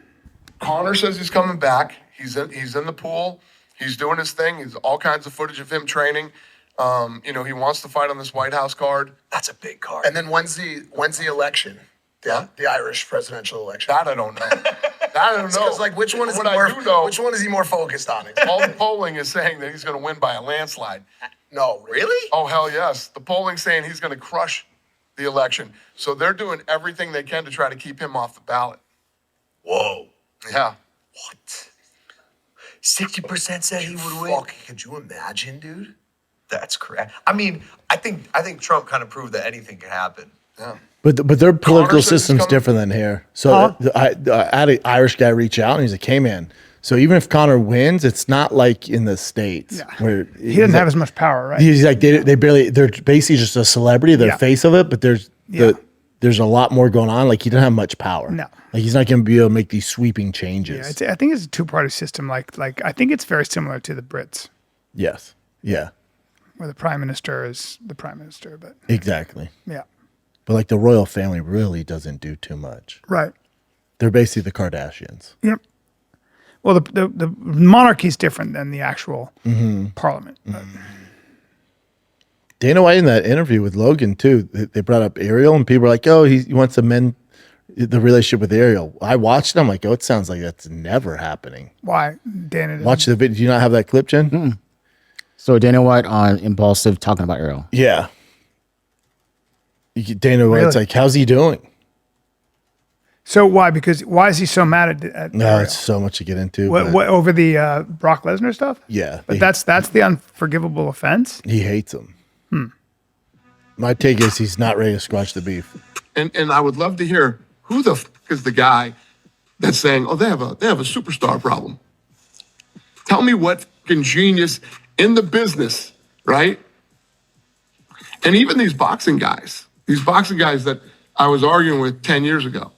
Speaker 14: Conor says he's coming back. He's in the pool. He's doing his thing. He's all kinds of footage of him training. He wants to fight on this White House card.
Speaker 15: That's a big card.
Speaker 14: And then when's the election?
Speaker 15: The Irish presidential election.
Speaker 14: That I don't know. That I don't know.
Speaker 15: Because which one is which one is he more focused on?
Speaker 14: All the polling is saying that he's going to win by a landslide.
Speaker 15: No, really?
Speaker 14: Oh, hell yes. The polling's saying he's going to crush the election. So they're doing everything they can to try to keep him off the ballot.
Speaker 15: Whoa.
Speaker 14: Yeah.
Speaker 15: What? 60% said he would win. Could you imagine, dude? That's correct. I mean, I think Trump kind of proved that anything can happen.
Speaker 14: Yeah.
Speaker 1: But their political system's different than here. So I had an Irish guy reach out and he's like, "Hey man, so even if Conor wins, it's not like in the States where
Speaker 3: he doesn't have as much power, right?"
Speaker 1: He's like they're basically just a celebrity, they're face of it, but there's a lot more going on. Like he doesn't have much power.
Speaker 3: No,
Speaker 1: like he's not going to be able to make these sweeping changes.
Speaker 3: Yeah, I think it's a two-party system. Like I think it's very similar to the Brits.
Speaker 1: Yes. Yeah.
Speaker 3: Where the prime minister is the prime minister, but
Speaker 1: exactly.
Speaker 3: Yeah.
Speaker 1: But like the royal family really doesn't do too much.
Speaker 3: Right.
Speaker 1: They're basically the Kardashians.
Speaker 3: Yep. Well, the monarchy is different than the actual parliament.
Speaker 1: Dana White in that interview with Logan too, they brought up Ariel and people were like, "Oh, he wants to mend the relationship with Ariel." I watched it. I'm like, "Oh, it sounds like that's never happening."
Speaker 3: Why? Dana didn't.
Speaker 1: Watch the video. Do you not have that clip, Jen?
Speaker 4: Mm-mm. So Dana White on Impulsive talking about Ariel.
Speaker 1: Yeah. Dana White's like, "How's he doing?"
Speaker 3: So why? Because why is he so mad at
Speaker 1: No,
Speaker 3: Ariel?
Speaker 1: it's so much to get into.
Speaker 3: What over the Brock Lesnar stuff?
Speaker 1: Yeah.
Speaker 3: But that's the unforgivable offense.
Speaker 1: He hates him. My take is he's not ready to squash the beef.
Speaker 14: And I would love to hear who the fuck is the guy that's saying, "Oh, they have a superstar problem." Tell me what fucking genius in the business, right? And even these boxing guys that I was arguing with 10 years ago,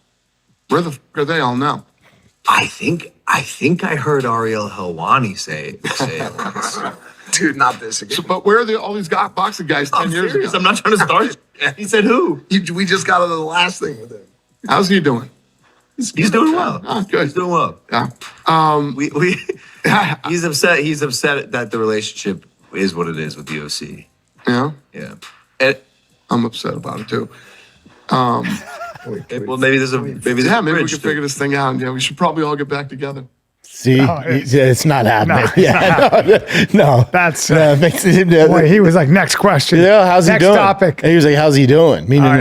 Speaker 14: where the fuck are they all now?
Speaker 15: I think I heard Ariel Helwani say it once. Dude, not this again.
Speaker 14: So, but where are all these boxing guys 10 years ago?
Speaker 15: I'm not trying to start. He said who? We just got to the last thing with him.
Speaker 14: How's he doing?
Speaker 15: He's doing well.
Speaker 14: Oh, good.
Speaker 15: He's doing well.
Speaker 14: Yeah.
Speaker 15: He's upset. He's upset that the relationship is what it is with the OC.
Speaker 14: Yeah.
Speaker 15: Yeah.
Speaker 14: I'm upset about it too.
Speaker 15: Well, maybe there's a
Speaker 14: maybe we can figure this thing out. Yeah, we should probably all get back together.
Speaker 1: See, it's not happening. No.
Speaker 3: That's
Speaker 1: boy,
Speaker 3: he was like, "Next question."
Speaker 1: Yeah, how's he doing?
Speaker 3: Next topic.
Speaker 1: And he was like, "How's he doing?" Meaning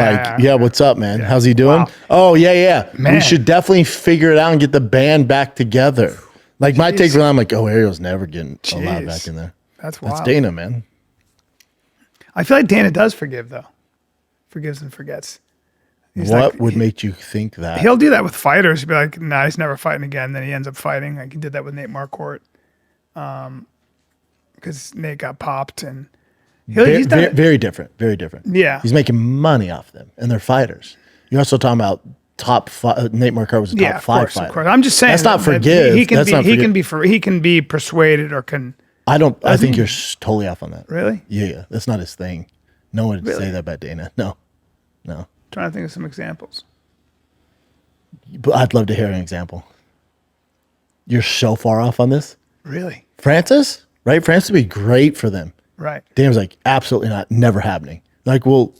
Speaker 1: what's up, man? How's he doing?
Speaker 3: Wow.
Speaker 1: Oh, yeah.
Speaker 3: Man.
Speaker 1: We should definitely figure it out and get the band back together. Like my take on, I'm like, "Oh, Ariel's never getting allowed back in there."
Speaker 3: That's wild.
Speaker 1: That's Dana, man.
Speaker 3: I feel like Dana does forgive though. Forgives and forgets.
Speaker 1: What would make you think that?
Speaker 3: He'll do that with fighters. He'll be like, "Nah, he's never fighting again." Then he ends up fighting. Like he did that with Nate Marquardt, because Nate got popped, and he's done it.
Speaker 1: Very different. Very different.
Speaker 3: Yeah,
Speaker 1: he's making money off them, and they're fighters. You're also talking about Nate Marquardt was a top 5 fighter.
Speaker 3: Of course. I'm just saying
Speaker 1: that's not forgive.
Speaker 3: He can be persuaded or can.
Speaker 1: I think you're totally off on that.
Speaker 3: Really?
Speaker 1: Yeah. That's not his thing. No one would say that about Dana. No.
Speaker 3: Trying to think of some examples.
Speaker 1: But I'd love to hear an example. You're so far off on this.
Speaker 3: Really?
Speaker 1: Francis, right? Francis would be great for them.
Speaker 3: Right.
Speaker 1: Dana's like, absolutely not. Never happening. Like, well,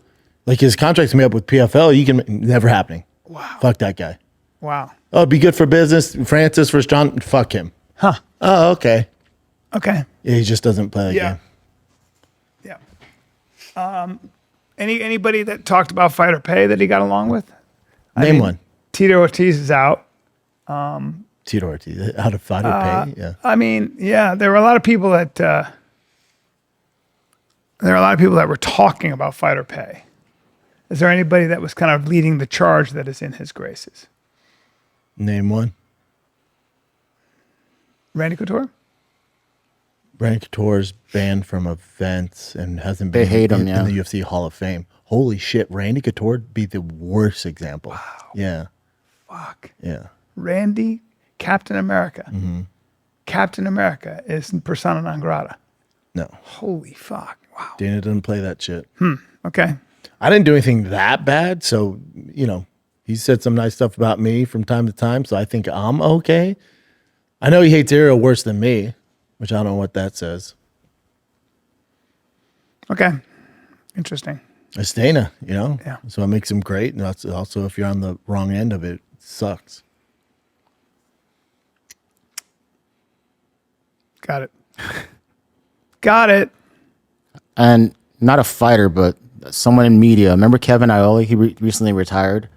Speaker 1: like his contract's gonna be up with PFL. Never happening.
Speaker 3: Wow.
Speaker 1: Fuck that guy.
Speaker 3: Wow.
Speaker 1: Oh, it'd be good for business. Francis versus John. Fuck him.
Speaker 3: Huh.
Speaker 1: Oh, okay.
Speaker 3: Okay.
Speaker 1: Yeah, he just doesn't play that game.
Speaker 3: Yeah. Anybody that talked about fighter pay that he got along with?
Speaker 1: Name one.
Speaker 3: Tito Ortiz is out.
Speaker 1: Tito Ortiz, out of fighter pay. Yeah.
Speaker 3: I mean, yeah, there were a lot of people that were talking about fighter pay. Is there anybody that was kind of leading the charge that is in his graces?
Speaker 1: Name one.
Speaker 3: Randy Couture?
Speaker 1: Randy Couture's banned from events and hasn't
Speaker 4: They
Speaker 1: been
Speaker 4: hate him,
Speaker 1: in the UFC Hall of Fame. Holy shit, Randy Couture would be the worst example. Wow. Yeah.
Speaker 3: Fuck.
Speaker 1: Yeah.
Speaker 3: Randy, Captain America.
Speaker 1: Mm-hmm.
Speaker 3: Captain America is persona non grata.
Speaker 1: No.
Speaker 3: Holy fuck. Wow.
Speaker 1: Dana doesn't play that shit.
Speaker 3: Okay.
Speaker 1: I didn't do anything that bad, so, you know, he said some nice stuff about me from time to time, so I think I'm okay. I know he hates Ariel worse than me, which I don't know what that says.
Speaker 3: Okay. Interesting.
Speaker 1: It's Dana, you know?
Speaker 3: Yeah.
Speaker 1: So it makes him great, and that's also if you're on the wrong end of it, it sucks.
Speaker 3: Got it. Got it.
Speaker 4: And not a fighter, but someone in media. Remember Kevin Iole? He recently retired.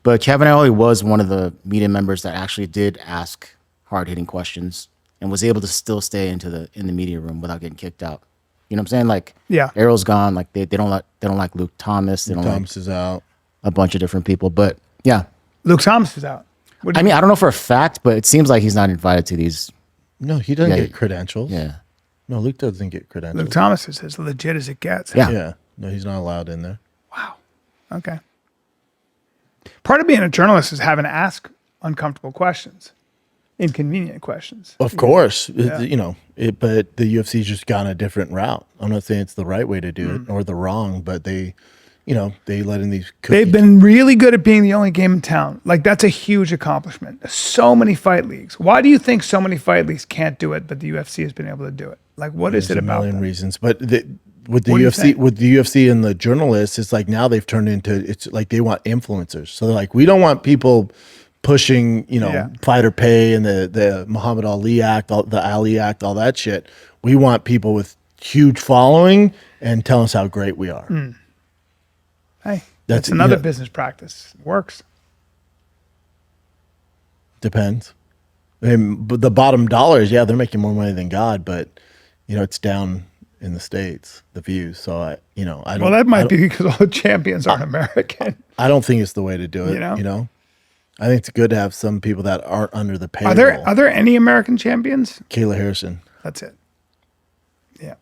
Speaker 4: But Kevin Iole was one of the media members that actually did ask hard-hitting questions and was able to still stay in the media room without getting kicked out. You know what I'm saying? Like,
Speaker 3: yeah,
Speaker 4: Ariel's gone. Like they don't like Luke Thomas. They don't
Speaker 1: Thomas is out.
Speaker 4: A bunch of different people. But yeah,
Speaker 3: Luke Thomas is out.
Speaker 4: I mean, I don't know for a fact, but it seems like he's not invited to these.
Speaker 1: No, he doesn't get credentials.
Speaker 4: Yeah.
Speaker 1: No, Luke doesn't get credentials.
Speaker 3: Luke Thomas is as legit as it gets.
Speaker 4: Yeah.
Speaker 1: Yeah. No, he's not allowed in there.
Speaker 3: Wow. Okay. Part of being a journalist is having to ask uncomfortable questions, inconvenient questions.
Speaker 1: Of course.
Speaker 3: Yeah.
Speaker 1: You know, but the UFC's just gone a different route. I'm not saying it's the right way to do it or the wrong, but they, you know, they let in these cookies.
Speaker 3: They've been really good at being the only game in town. Like, that's a huge accomplishment. So many fight leagues. Why do you think so many fight leagues can't do it, but the UFC has been able to do it? Like, what is it about
Speaker 1: There's a million
Speaker 3: them?
Speaker 1: reasons. But with the
Speaker 3: What do you
Speaker 1: UFC,
Speaker 3: think?
Speaker 1: with the UFC and the journalists, it's like now they've turned into, it's like they want influencers. So they're like, we don't want people pushing, you know, fighter pay and the Muhammad Ali Act, the Ali Act, all that shit. We want people with huge following and tell us how great we are.
Speaker 3: Hey, that's another business practice. Works.
Speaker 1: Depends. I mean, but the bottom dollars, yeah, they're making more money than God, but you know, it's down in the States, the views. So I don't.
Speaker 3: Well, that might be because all the champions aren't American.
Speaker 1: I don't think it's the way to do it.
Speaker 3: You know?
Speaker 1: I think it's good to have some people that aren't under the payroll.
Speaker 3: Are there any American champions?
Speaker 1: Kayla Harrison.
Speaker 3: That's it. Yeah.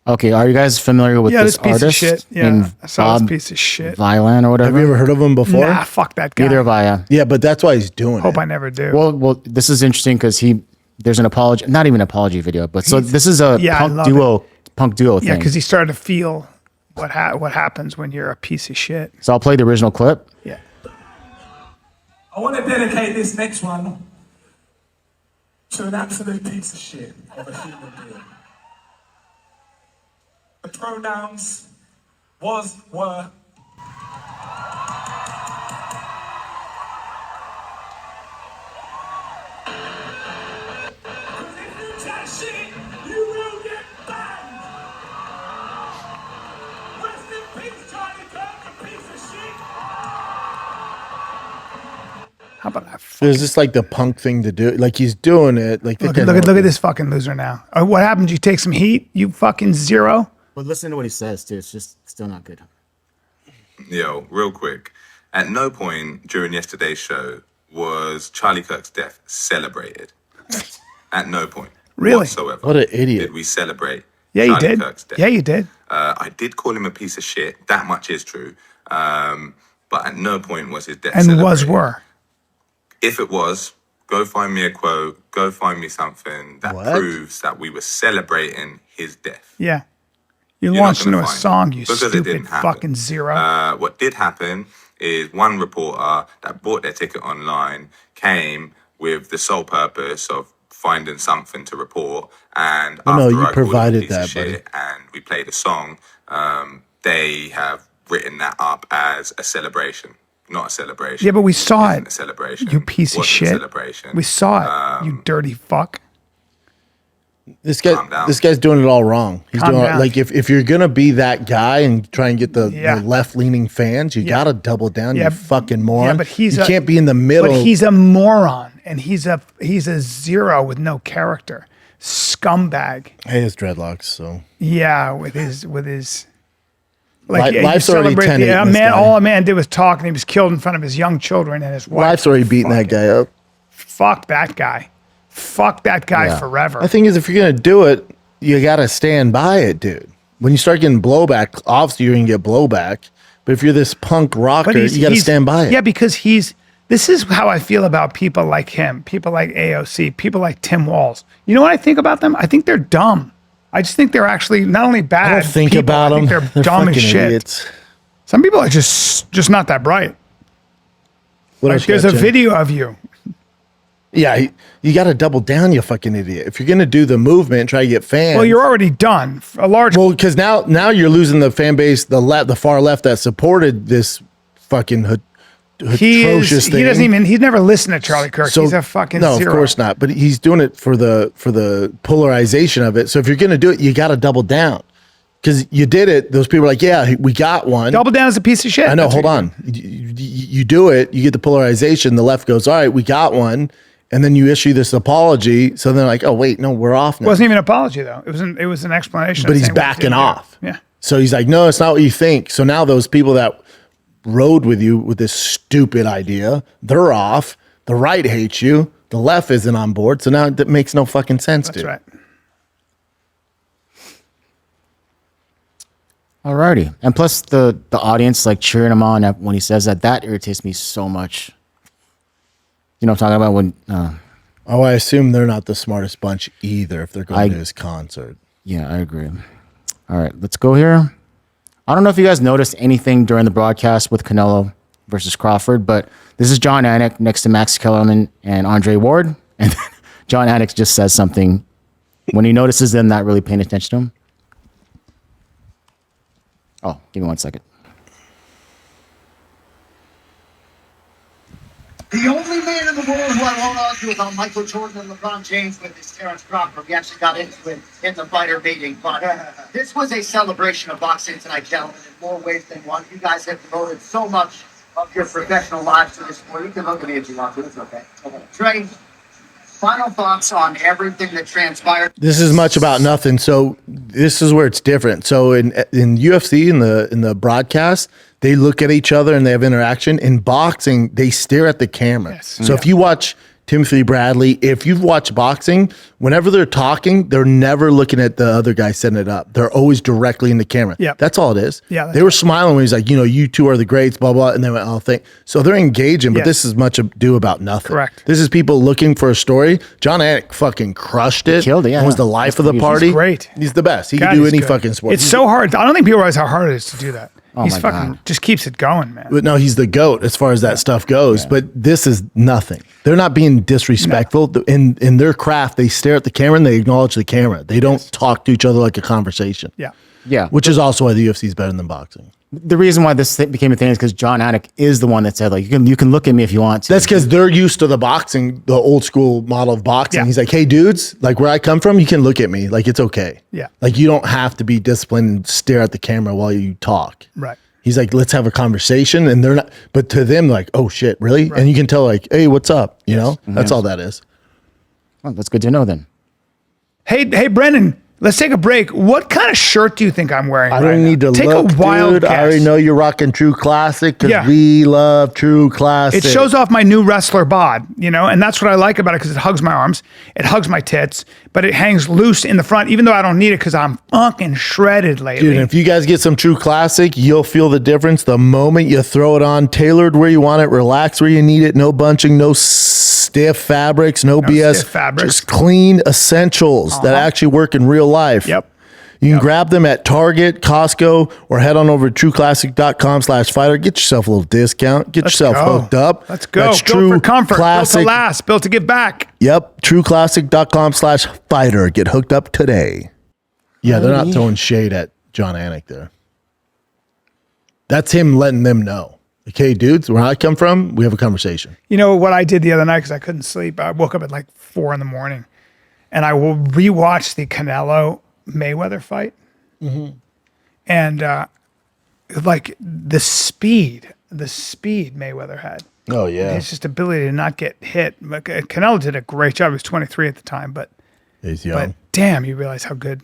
Speaker 4: Okay, are you guys familiar with this
Speaker 3: piece of
Speaker 4: artist?
Speaker 3: shit. Yeah,
Speaker 4: named
Speaker 3: I saw this
Speaker 4: Bob
Speaker 3: piece of shit.
Speaker 4: Vilan or whatever?
Speaker 1: Have you ever heard of him before?
Speaker 3: Nah, fuck that guy.
Speaker 4: Neither have I. Yeah.
Speaker 1: Yeah, but that's why he's doing
Speaker 3: Hope
Speaker 1: it.
Speaker 3: I never do.
Speaker 4: Well, this is interesting because there's an apology, not even an apology video, but so this is a
Speaker 3: Yeah, I love
Speaker 4: punk duo
Speaker 3: yeah,
Speaker 4: thing.
Speaker 3: because he started to feel what happens when you're a piece of shit.
Speaker 4: So I'll play the original clip.
Speaker 3: Yeah.
Speaker 16: I want to dedicate this next one to an absolute piece of shit of a human being. The pronouns were.
Speaker 3: How about that?
Speaker 1: Is this like the punk thing to do? Like he's doing it. Like
Speaker 3: Look at this fucking loser now. What happens? You take some heat, you fucking zero.
Speaker 4: But listen to what he says too. It's just still not good.
Speaker 17: Yo, real quick. At no point during yesterday's show was Charlie Kirk's death celebrated. At no point.
Speaker 3: Really?
Speaker 17: Whatsoever.
Speaker 1: What an idiot.
Speaker 17: Did we celebrate
Speaker 3: Yeah, you
Speaker 17: Charlie
Speaker 3: did.
Speaker 17: Kirk's death?
Speaker 3: Yeah, you did.
Speaker 17: I did call him a piece of shit. That much is true. But at no point was his death
Speaker 3: And
Speaker 17: celebrated.
Speaker 3: were.
Speaker 17: If it was, go find me a quote, go find me something that proves that we were celebrating his death.
Speaker 3: Yeah. You
Speaker 17: You're
Speaker 3: launched
Speaker 17: not
Speaker 3: into
Speaker 17: gonna
Speaker 3: a
Speaker 17: find
Speaker 3: song,
Speaker 17: it,
Speaker 3: you
Speaker 17: because it
Speaker 3: stupid
Speaker 17: didn't happen.
Speaker 3: fucking zero.
Speaker 17: What did happen is one reporter that bought their ticket online came with the sole purpose of finding something to report, and
Speaker 1: No,
Speaker 17: after
Speaker 1: you
Speaker 17: I called
Speaker 1: provided
Speaker 17: him a piece
Speaker 1: that,
Speaker 17: of shit and we played a song, they have written that up as a celebration. Not a celebration.
Speaker 3: Yeah, but we saw it.
Speaker 17: A celebration.
Speaker 3: You piece of
Speaker 17: Wasn't a
Speaker 3: shit.
Speaker 17: celebration.
Speaker 3: We saw it. You dirty fuck.
Speaker 1: This
Speaker 17: calm down.
Speaker 1: guy's doing it all wrong. He's
Speaker 3: Calm
Speaker 1: doing
Speaker 3: down.
Speaker 1: like if you're gonna be that guy and try and get the left leaning fans, you gotta double down.
Speaker 3: Yeah.
Speaker 1: You fucking moron.
Speaker 3: Yeah, but
Speaker 1: you can't be in the middle.
Speaker 3: But he's a moron, and he's a zero with no character, scumbag.
Speaker 1: Hey, his dreadlocks. So
Speaker 3: Yeah, with his
Speaker 1: Life's
Speaker 3: you
Speaker 1: already
Speaker 3: celebrate
Speaker 1: 10-8 this guy.
Speaker 3: all a man did was talk, and he was killed in front of his young children and his wife.
Speaker 1: Life's already beating that guy up.
Speaker 3: Fuck that guy. Fuck that guy
Speaker 1: Yeah.
Speaker 3: forever.
Speaker 1: The thing is, if you're gonna do it, you gotta stand by it, dude. When you start getting blowback, obviously you're gonna get blowback. But if you're this punk rocker, you gotta stand by it.
Speaker 3: Yeah, because this is how I feel about people like him, people like AOC, people like Tim Walls. You know what I think about them? I think they're dumb. I just think they're actually not only bad.
Speaker 1: I don't think
Speaker 3: people,
Speaker 1: about
Speaker 3: I think
Speaker 1: them.
Speaker 3: They're dumb as
Speaker 1: fucking
Speaker 3: shit.
Speaker 1: idiots.
Speaker 3: Some people are just not that bright.
Speaker 1: What
Speaker 3: Like,
Speaker 1: else you
Speaker 3: there's
Speaker 1: got,
Speaker 3: a
Speaker 1: Jim?
Speaker 3: video of you.
Speaker 1: Yeah, you got to double down, you fucking idiot. If you're gonna do the movement and try to get fans,
Speaker 3: Well, you're already done. A large.
Speaker 1: well, because now you're losing the fan base, the far left that supported this fucking atrocious thing.
Speaker 3: He doesn't even. He's never listened to Charlie Kirk.
Speaker 1: So-
Speaker 3: He's a fucking
Speaker 1: no,
Speaker 3: zero.
Speaker 1: of course not. But he's doing it for the polarization of it. So if you're gonna do it, you got to double down. Because you did it, those people are like, yeah, we got one.
Speaker 3: Double down is a piece of shit.
Speaker 1: I know.
Speaker 3: That's
Speaker 1: Hold
Speaker 3: what
Speaker 1: on. You do it. You get the polarization. The left goes, all right, we got one, and then you issue this apology. So they're like, oh wait, no, we're off
Speaker 3: It
Speaker 1: now.
Speaker 3: wasn't even an apology though. It was an explanation.
Speaker 1: But
Speaker 3: of
Speaker 1: he's
Speaker 3: saying what he
Speaker 1: backing
Speaker 3: didn't do.
Speaker 1: off.
Speaker 3: Yeah.
Speaker 1: So he's like, no, it's not what you think. So now those people that rode with you with this stupid idea, they're off. The right hates you. The left isn't on board. So now that makes no fucking sense,
Speaker 3: That's
Speaker 1: dude.
Speaker 3: right.
Speaker 4: Alrighty. And plus the audience like cheering him on when he says that irritates me so much. You know what I'm talking about when
Speaker 1: Oh, I assume they're not the smartest bunch either if they're going to his concert.
Speaker 4: Yeah, I agree. All right, let's go here. I don't know if you guys noticed anything during the broadcast with Canelo versus Crawford, but this is Jon Anik next to Max Kellerman and Andre Ward. And Jon Anik just says something when he notices them not really paying attention to him. Oh, give me 1 second.
Speaker 18: The only man in the world who I won't argue about Michael Jordan and LeBron James with is Terrence Crawford. We actually got into it in the fighter meeting, but this was a celebration of boxing tonight, gentlemen, in more ways than one. You guys have devoted so much of your professional lives to this sport. You can look at me if you want to. It's okay. Trey, final thoughts on everything that transpired.
Speaker 1: This is much about nothing. So this is where it's different. So in UFC, in the broadcast, they look at each other and they have interaction. In boxing, they stare at the camera.
Speaker 3: Yes.
Speaker 1: So if you watch Timothy Bradley, if you've watched boxing, whenever they're talking, they're never looking at the other guy setting it up. They're always directly in the camera.
Speaker 3: Yeah.
Speaker 1: That's all it is.
Speaker 3: Yeah, that's
Speaker 1: they were smiling when he's like, you two are the greats, blah, blah. And they went, oh, thank. So they're engaging, but
Speaker 3: Yes.
Speaker 1: this is much ado about nothing.
Speaker 3: Correct.
Speaker 1: This is people looking for a story. Jon Anik fucking crushed it.
Speaker 4: Killed it, yeah.
Speaker 1: And was the life of the
Speaker 4: He's
Speaker 1: party.
Speaker 3: great.
Speaker 1: He's the best. He
Speaker 3: God,
Speaker 1: can do
Speaker 3: he's
Speaker 1: any
Speaker 3: good.
Speaker 1: fucking sport.
Speaker 3: It's so hard. I don't think people realize how hard it is to do that.
Speaker 4: Oh
Speaker 3: He's
Speaker 4: my
Speaker 3: fucking
Speaker 4: God.
Speaker 3: just keeps it going, man.
Speaker 1: But no, he's the GOAT as far as that stuff goes. But this is nothing. They're not being disrespectful. In their craft, they stare at the camera and they acknowledge the camera. They don't talk to each other like a conversation.
Speaker 3: Yeah.
Speaker 4: Yeah.
Speaker 1: Which is also why the UFC is better than boxing.
Speaker 4: The reason why this thing became a thing is because Jon Anik is the one that said, like, you can look at me if you want to.
Speaker 1: That's because they're used to the boxing, the old school model of boxing.
Speaker 3: Yeah.
Speaker 1: He's like, hey, dudes, like where I come from, you can look at me. Like, it's okay.
Speaker 3: Yeah.
Speaker 1: Like, you don't have to be disciplined and stare at the camera while you talk.
Speaker 3: Right.
Speaker 1: He's like, let's have a conversation. And they're not, but to them, like, oh shit, really? Right. And you can tell, like, hey, what's up? You know, that's all that is.
Speaker 4: Well, that's good to know then.
Speaker 3: Hey, Brendan, let's take a break. What kind of shirt do you think I'm wearing?
Speaker 1: I
Speaker 3: right
Speaker 1: don't
Speaker 3: now?
Speaker 1: need to
Speaker 3: take
Speaker 1: look,
Speaker 3: a wild
Speaker 1: dude.
Speaker 3: guess.
Speaker 1: I already know you're rocking True Classic because
Speaker 3: Yeah.
Speaker 1: we love True Classic.
Speaker 3: It shows off my new wrestler bod, and that's what I like about it because it hugs my arms, it hugs my tits, but it hangs loose in the front, even though I don't need it because I'm fucking shredded lately.
Speaker 1: Dude, if you guys get some True Classic, you'll feel the difference the moment you throw it on. Tailored where you want it, relax where you need it, no bunching, no stiff fabrics, no BS.
Speaker 3: stiff fabrics.
Speaker 1: Just clean essentials that actually work in real life.
Speaker 3: Yep.
Speaker 1: You can grab them at Target, Costco, or head on over to trueclassic.com/fighter. Get yourself a little discount. Get yourself hooked up.
Speaker 3: Let's go.
Speaker 1: That's
Speaker 3: Built
Speaker 1: True
Speaker 3: for comfort.
Speaker 1: Classic.
Speaker 3: Built to last. Built to give back.
Speaker 1: Yep. trueclassic.com/fighter. Get hooked up today. Yeah, they're not throwing shade at Jon Anik there. That's him letting them know. Okay, dudes, where I come from, we have a conversation.
Speaker 3: You know what I did the other night because I couldn't sleep? I woke up at like 4 a.m. and I will rewatch the Canelo Mayweather fight, and like the speed Mayweather had.
Speaker 1: Oh yeah,
Speaker 3: His just ability to not get hit. Canelo did a great job. He was 23 at the time, but
Speaker 1: he's young.
Speaker 3: But damn, you realize how good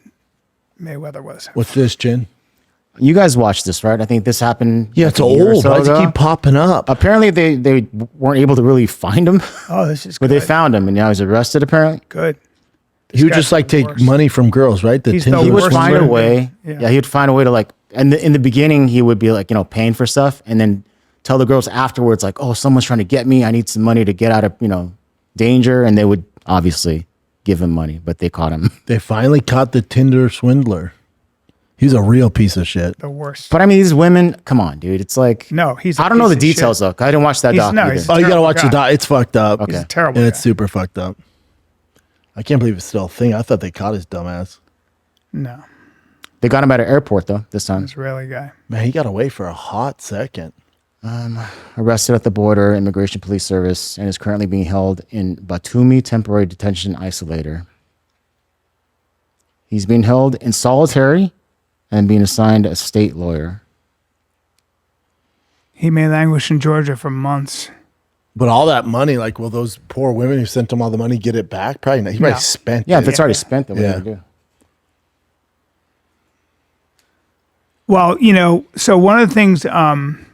Speaker 3: Mayweather was.
Speaker 1: What's this, Jen?
Speaker 4: You guys watched this, right? I think this happened.
Speaker 1: Yeah,
Speaker 4: like
Speaker 1: it's
Speaker 4: a year or
Speaker 1: old.
Speaker 4: so
Speaker 1: Why does it
Speaker 4: ago.
Speaker 1: keep popping up?
Speaker 4: Apparently, they weren't able to really find him,
Speaker 3: Oh, this is
Speaker 4: but
Speaker 3: good.
Speaker 4: they found him, and now he's arrested. Apparently,
Speaker 3: Good.
Speaker 1: He would
Speaker 3: guy's
Speaker 1: just like
Speaker 3: the
Speaker 1: take
Speaker 3: worst.
Speaker 1: money from girls, right? The
Speaker 3: He's the
Speaker 1: Tinder
Speaker 4: he would
Speaker 3: worst
Speaker 4: find a
Speaker 1: swindler.
Speaker 4: way.
Speaker 3: Yeah.
Speaker 4: Yeah, he would find a way to like. And in the beginning, he would be like, paying for stuff, and then tell the girls afterwards, like, "Oh, someone's trying to get me. I need some money to get out of danger," and they would obviously give him money, but they caught him.
Speaker 1: They finally caught the Tinder swindler. He's a real piece of shit.
Speaker 3: The worst.
Speaker 4: But I mean, these women, come on, dude. It's like
Speaker 3: No, he's.
Speaker 4: I
Speaker 3: I
Speaker 4: don't know the details though. 'Cause I didn't watch that doc either.
Speaker 3: he's
Speaker 1: Oh, you gotta
Speaker 3: terrible
Speaker 1: watch the
Speaker 3: guy.
Speaker 1: doc. It's fucked up.
Speaker 4: Okay.
Speaker 3: He's a terrible.
Speaker 1: And it's
Speaker 3: guy.
Speaker 1: super fucked up. I can't believe it's still a thing. I thought they caught his dumbass.
Speaker 3: No,
Speaker 4: They got him at an airport though this time.
Speaker 3: Israeli guy.
Speaker 1: Man, he got away for a hot second.
Speaker 4: Arrested at the border, Immigration Police Service, and is currently being held in Batumi Temporary Detention Isolator. He's being held in solitary and being assigned a state lawyer.
Speaker 3: He may languish in Georgia for months.
Speaker 1: But all that money, like, will those poor women who sent him all the money get it back? Probably not. He probably spent
Speaker 4: Yeah,
Speaker 1: it.
Speaker 4: if it's already spent, then what
Speaker 1: Yeah.
Speaker 4: do you do?
Speaker 3: Well, so one of the things, one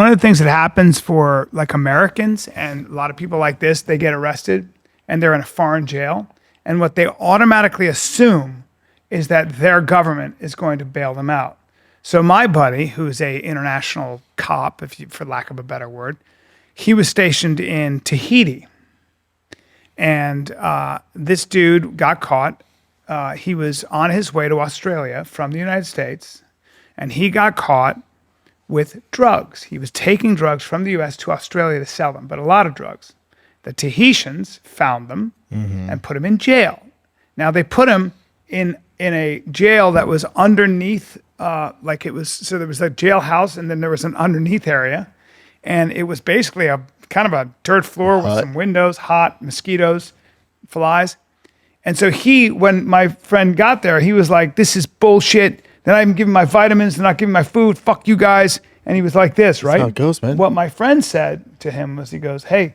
Speaker 3: of the things that happens for like Americans and a lot of people like this, they get arrested and they're in a foreign jail, and what they automatically assume is that their government is going to bail them out. So my buddy, who's a international cop, for lack of a better word, he was stationed in Tahiti, and this dude got caught. He was on his way to Australia from the United States, and he got caught with drugs. He was taking drugs from the U.S. to Australia to sell them, but a lot of drugs. The Tahitians found them and put him in jail. Now they put him in a jail that was underneath, so there was a jailhouse and then there was an underneath area, and it was basically a kind of a dirt floor with some windows, hot, mosquitoes, flies. And so when my friend got there, he was like, "This is bullshit. They're not even giving my vitamins. They're not giving my food. Fuck you guys." And he was like this, right?
Speaker 1: That's how it goes, man.
Speaker 3: What my friend said to him was, he goes, "Hey,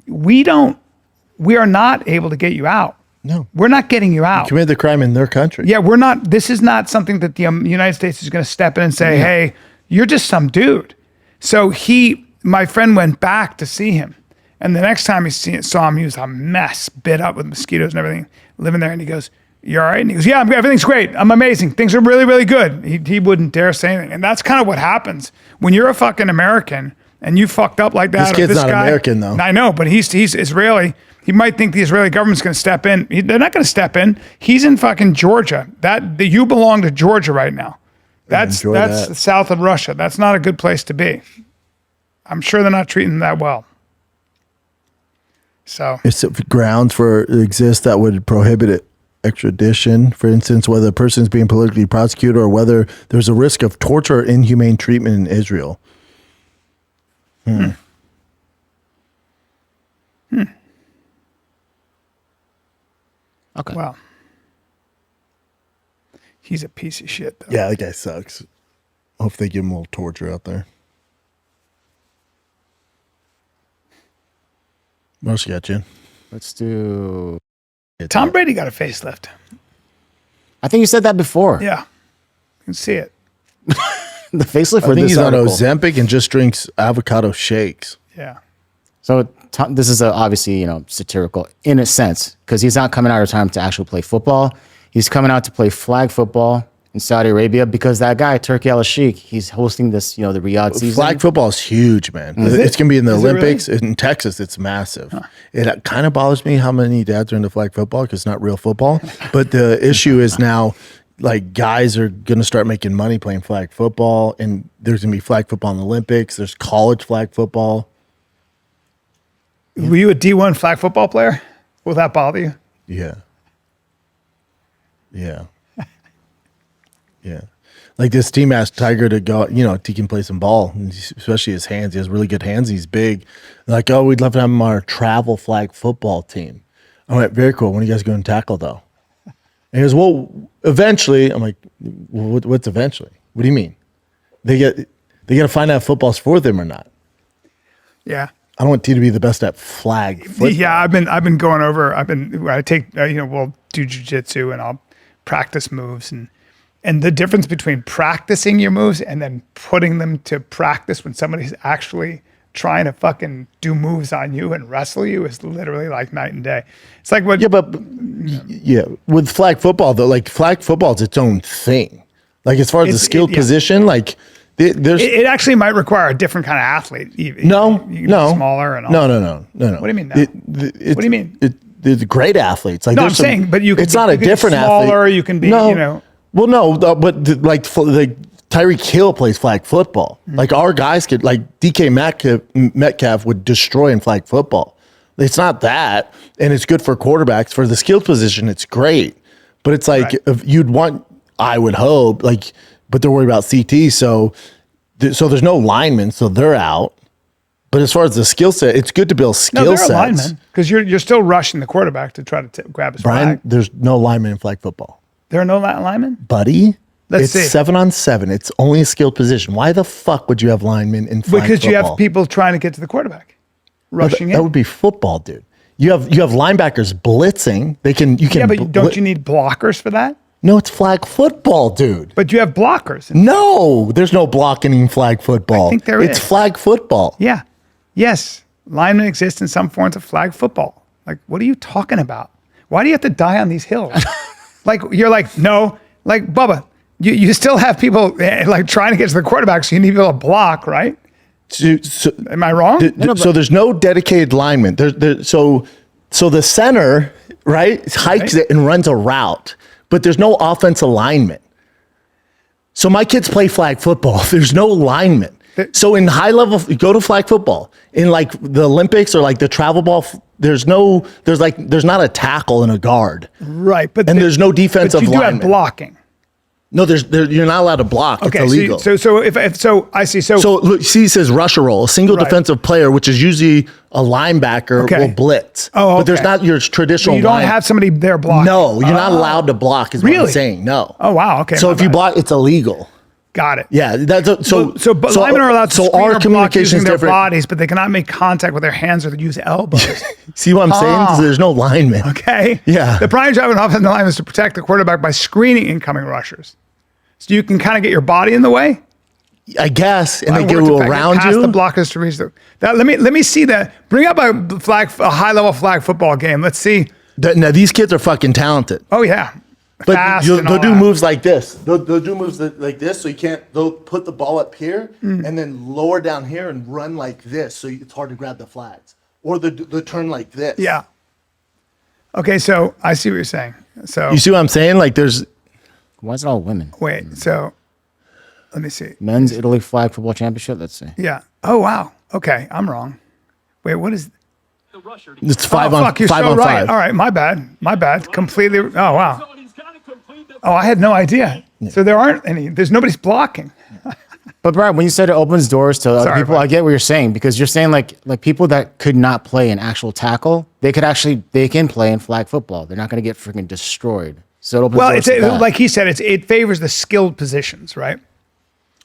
Speaker 3: we are not able to get you out.
Speaker 1: No.
Speaker 3: We're not getting you out.
Speaker 1: Committed the crime in their country.
Speaker 3: Yeah, we're not. This is not something that the United States is going to step in and say, hey, you're just some dude." So my friend went back to see him. And the next time he saw him, he was a mess, bit up with mosquitoes and everything, living there. And he goes, "You all right?" And he goes, "Yeah, everything's great. I'm amazing. Things are really, really good." He wouldn't dare say anything. And that's kind of what happens when you're a fucking American and you fucked up like that.
Speaker 1: This kid's not American, though.
Speaker 3: I know, but he's Israeli. He might think the Israeli government's going to step in. They're not going to step in. He's in fucking Georgia. You belong to Georgia right now. That's
Speaker 1: that.
Speaker 3: south of Russia. That's not a good place to be. I'm sure they're not treating them that well. So
Speaker 1: It's grounds exist that would prohibit it. Extradition, for instance, whether a person is being politically prosecuted or whether there's a risk of torture or inhumane treatment in Israel.
Speaker 3: Okay. Well, he's a piece of shit, though.
Speaker 1: Yeah, that guy sucks. Hope they give him a little torture out there. What else you got, Jen?
Speaker 4: Let's do.
Speaker 3: Tom Brady got a facelift.
Speaker 4: I think you said that before.
Speaker 3: Yeah, you can see it.
Speaker 4: The facelift for
Speaker 1: I think
Speaker 4: this
Speaker 1: he's on
Speaker 4: article.
Speaker 1: Ozempic and just drinks avocado shakes.
Speaker 3: Yeah.
Speaker 4: So this is obviously satirical in a sense because he's not coming out of time to actually play football. He's coming out to play flag football in Saudi Arabia because that guy Turki Al-Sheikh, he's hosting this the Riyadh season.
Speaker 1: Flag football is huge, man. It's going to be in the Olympics. In Texas, it's massive. It kind of bothers me how many dads are into flag football because it's not real football. But the issue is now, like, guys are going to start making money playing flag football, and there's going to be flag football in the Olympics. There's college flag football.
Speaker 3: Were you a D1 flag football player? Will that bother you?
Speaker 1: Yeah. Yeah. Yeah. Like, this team asked Tiger to go, he can play some ball, especially his hands. He has really good hands. He's big. Like, oh, we'd love to have him on our travel flag football team. I went, very cool. When are you guys going to tackle though? And he goes, well, eventually. I'm like, well, what's eventually? What do you mean? They got to find out if football's for them or not.
Speaker 3: Yeah.
Speaker 1: I don't want T to be the best at flag football.
Speaker 3: Yeah, I've been going over. I take we'll do jujitsu and I'll practice moves and the difference between practicing your moves and then putting them to practice when somebody's actually trying to fucking do moves on you and wrestle you is literally like night and day. It's like what.
Speaker 1: Yeah, but with flag football though, like flag football is its own thing. Like as far as the skilled position, like.
Speaker 3: It actually might require a different kind of athlete. Even.
Speaker 1: No.
Speaker 3: Smaller and all.
Speaker 1: No.
Speaker 3: What do you mean? No? What do you mean?
Speaker 1: There's great athletes. Like
Speaker 3: no, I'm saying, but
Speaker 1: it's not a different athlete.
Speaker 3: Smaller, you can be.
Speaker 1: No. Well, no, but like Tyreek Hill plays flag football.
Speaker 3: Mm-hmm.
Speaker 1: Like our guys could, like DK Metcalf would destroy in flag football. It's not that, and it's good for quarterbacks. For the skilled position, it's great. But it's like if you'd want, I would hope, like. But they're worried about CT, so there's no linemen, so they're out. But as far as the skill set, it's good to build skill sets.
Speaker 3: No, they're linemen because you're still rushing the quarterback to try to grab his
Speaker 1: Bryan,
Speaker 3: flag.
Speaker 1: there's no linemen in flag football.
Speaker 3: There are no linemen?
Speaker 1: Buddy,
Speaker 3: Let's see.
Speaker 1: 7-on-7. It's only a skilled position. Why the fuck would you have linemen in flag
Speaker 3: because
Speaker 1: football?
Speaker 3: you have people trying to get to the quarterback, rushing
Speaker 1: That would be football, dude. You have linebackers blitzing. You can.
Speaker 3: Yeah, but don't you need blockers for that?
Speaker 1: No, it's flag football, dude.
Speaker 3: But you have blockers.
Speaker 1: No, there's no blocking in flag football.
Speaker 3: I think there is.
Speaker 1: It's flag football.
Speaker 3: Yeah. Yes. Linemen exist in some forms of flag football. Like, what are you talking about? Why do you have to die on these hills? You're like, no. Like, Bubba, you still have people like trying to get to the quarterback, so you need people to block, right?
Speaker 1: So,
Speaker 3: am I wrong?
Speaker 1: So there's no dedicated lineman. So the center, right, hikes it and runs a route. But there's no offensive lineman. So my kids play flag football. There's no lineman. So in high level, go to flag football. In like the Olympics or like the travel ball, there's not a tackle and a guard.
Speaker 3: Right. But
Speaker 1: there's no defensive lineman.
Speaker 3: But you do have blocking.
Speaker 1: No, you're not allowed to block.
Speaker 3: Okay,
Speaker 1: it's illegal.
Speaker 3: So I see. So
Speaker 1: look, see, it says rusher roll. A single defensive player, which is usually a linebacker, will blitz.
Speaker 3: Oh, okay.
Speaker 1: But there's not your traditional.
Speaker 3: So you don't have somebody there blocking.
Speaker 1: No, you're not allowed to block. Is what I'm saying. No.
Speaker 3: Oh wow. Okay.
Speaker 1: So if you block, it's illegal.
Speaker 3: Got it.
Speaker 1: Yeah.
Speaker 3: But linemen are allowed to
Speaker 1: so our communication is
Speaker 3: their
Speaker 1: different.
Speaker 3: bodies, but they cannot make contact with their hands or use elbows.
Speaker 1: See what I'm saying? So there's no lineman.
Speaker 3: Okay.
Speaker 1: Yeah.
Speaker 3: The prime job of an offensive lineman is to protect the quarterback by screening incoming rushers. So you can kind of get your body in the way,
Speaker 1: I guess, and they go around
Speaker 3: past
Speaker 1: you.
Speaker 3: the blockers to reach that. Let me see that. Bring up a high level flag football game. Let's see.
Speaker 1: Now these kids are fucking talented.
Speaker 3: Oh yeah,
Speaker 1: but they'll do moves like this. They'll do moves like this, so you can't. They'll put the ball up here and then lower down here and run like this, so it's hard to grab the flags. Or the turn like this.
Speaker 3: Yeah. Okay, so I see what you're saying. So
Speaker 1: you see what I'm saying? Like there's.
Speaker 4: Why is it all women?
Speaker 3: Wait, so let me see.
Speaker 4: Men's Italy flag football championship. Let's see.
Speaker 3: Yeah. Oh wow. Okay, I'm wrong. Wait, what is?
Speaker 1: It's 5 on 5
Speaker 3: you're
Speaker 1: on
Speaker 3: so right.
Speaker 1: 5.
Speaker 3: All right, my bad. Completely. Oh wow. Oh, I had no idea. Yeah. So there aren't any. There's nobody's blocking.
Speaker 4: But Brad, when you said it opens doors to other people,
Speaker 3: Brad.
Speaker 4: I get what you're saying because you're saying like people that could not play an actual tackle, they can play in flag football. They're not going to get freaking destroyed. So it opens doors to that.
Speaker 3: Like he said, it favors the skilled positions, right?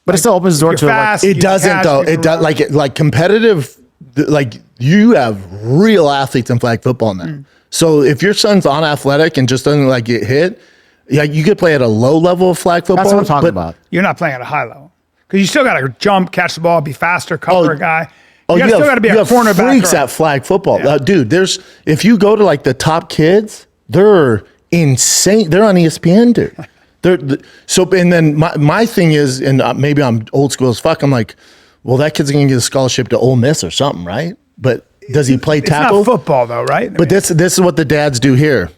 Speaker 4: But it still opens the door to
Speaker 3: fast,
Speaker 1: it doesn't though. It does like competitive. Like you have real athletes in flag football now. So if your son's unathletic and just doesn't like get hit, yeah, you could play at a low level of flag football.
Speaker 4: That's what I'm talking about.
Speaker 3: You're not playing at a high level because you still got to jump, catch the ball, be faster, cover a guy. You still got to be a cornerback.
Speaker 1: Freaks at flag football, dude. If you go to like the top kids, they're insane. They're on ESPN, dude. And then my thing is, and maybe I'm old school as fuck. I'm like, well, that kid's gonna get a scholarship to Ole Miss or something, right? But does he play tackle?
Speaker 3: It's not football though, right?
Speaker 1: But this is what the dads do here.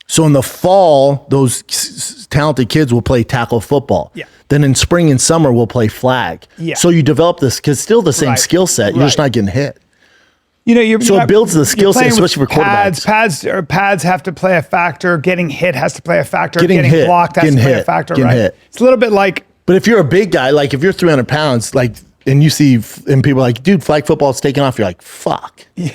Speaker 1: So in the fall, those talented kids will play tackle football.
Speaker 3: Yeah.
Speaker 1: Then in spring and summer, we'll play flag.
Speaker 3: Yeah.
Speaker 1: So you develop this because still the same skill set. You're just not getting hit.
Speaker 3: You know,
Speaker 1: it builds the skill set, especially for quarterbacks.
Speaker 3: Pads have to play a factor. Getting hit has to play a factor.
Speaker 1: Getting hit,
Speaker 3: blocked has to play a factor.
Speaker 1: Getting
Speaker 3: right?
Speaker 1: hit.
Speaker 3: It's a little bit like.
Speaker 1: But if you're a big guy, like if you're 300 pounds, like, and you see, and people are like, dude, flag football is taking off. You're like, fuck.
Speaker 3: Yeah.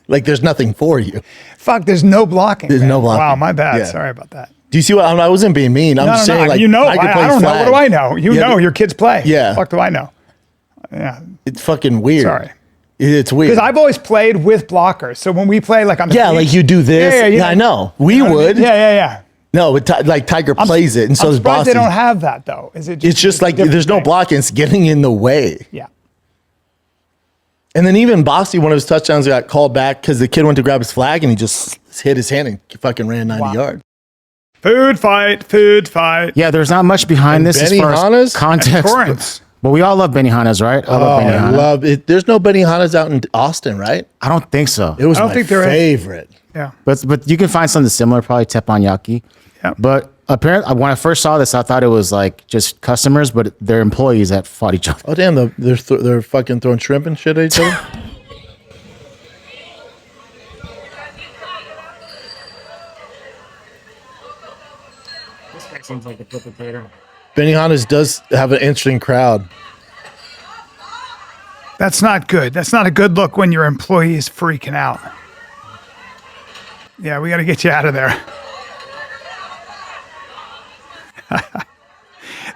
Speaker 1: Like there's nothing for you.
Speaker 3: Fuck, there's no blocking.
Speaker 1: There's
Speaker 3: man.
Speaker 1: no blocking.
Speaker 3: Wow, my bad.
Speaker 1: Yeah.
Speaker 3: Sorry about that.
Speaker 1: Do you see what I wasn't being mean? I'm just saying, like,
Speaker 3: you know,
Speaker 1: Tiger
Speaker 3: I
Speaker 1: plays
Speaker 3: don't know.
Speaker 1: flag.
Speaker 3: What do I know? You
Speaker 1: Yeah,
Speaker 3: know, your kids play.
Speaker 1: Yeah.
Speaker 3: Fuck do I know? Yeah.
Speaker 1: It's fucking weird.
Speaker 3: Sorry.
Speaker 1: It's weird.
Speaker 3: Because I've always played with blockers. So when we play, like on the
Speaker 1: Yeah,
Speaker 3: beach-
Speaker 1: like you do this.
Speaker 3: you
Speaker 1: Yeah, I know. We
Speaker 3: you know what I mean?
Speaker 1: would.
Speaker 3: Yeah.
Speaker 1: No, but like Tiger plays it, and so
Speaker 3: I'm
Speaker 1: does
Speaker 3: surprised
Speaker 1: Bossy.
Speaker 3: they don't have that though. Is it?
Speaker 1: It's just like there's no blocking. It's getting in the way.
Speaker 3: Yeah.
Speaker 1: And then even Bossy, one of his touchdowns got called back because the kid went to grab his flag and he just hit his hand and fucking ran 90 yards.
Speaker 3: Food fight.
Speaker 4: Yeah, there's not much behind this as far as context. But we all love Benihana's, right? I love Benihana.
Speaker 1: I love it. There's no Benihana's out in Austin, right?
Speaker 4: I don't think so.
Speaker 1: It was my favorite.
Speaker 3: Yeah.
Speaker 4: But you can find something similar, probably teppanyaki.
Speaker 3: Yeah.
Speaker 4: But apparently, when I first saw this, I thought it was like just customers, but they're employees that fought each other.
Speaker 1: Oh damn! They're fucking throwing shrimp and shit at each other.
Speaker 4: This guy seems like a flip potato.
Speaker 1: Benihana's does have an interesting crowd.
Speaker 3: That's not good. That's not a good look when your employee is freaking out. Yeah, we got to get you out of there.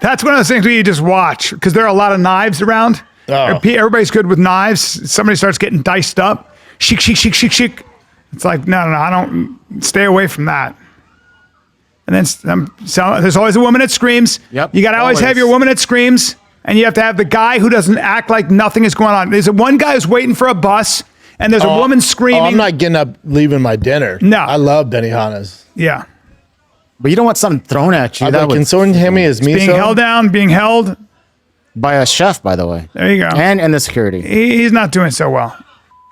Speaker 3: That's one of those things where you just watch because there are a lot of knives around.
Speaker 1: Oh.
Speaker 3: Everybody's good with knives. Somebody starts getting diced up. Chic. It's like, no, I don't, stay away from that. And then so there's always a woman that screams.
Speaker 4: Yep.
Speaker 3: You got to always have your woman that screams. And you have to have the guy who doesn't act like nothing is going on. There's one guy who's waiting for a bus, and there's a woman screaming.
Speaker 1: Oh, I'm not getting up leaving my dinner.
Speaker 3: No.
Speaker 1: I love Benihana's.
Speaker 3: Yeah.
Speaker 4: But you don't want something thrown at you.
Speaker 1: I'm like, can someone hand me his miso?
Speaker 3: Being held down, being held.
Speaker 4: By a chef, by the way.
Speaker 3: There you go.
Speaker 4: And the security.
Speaker 3: He's not doing so well.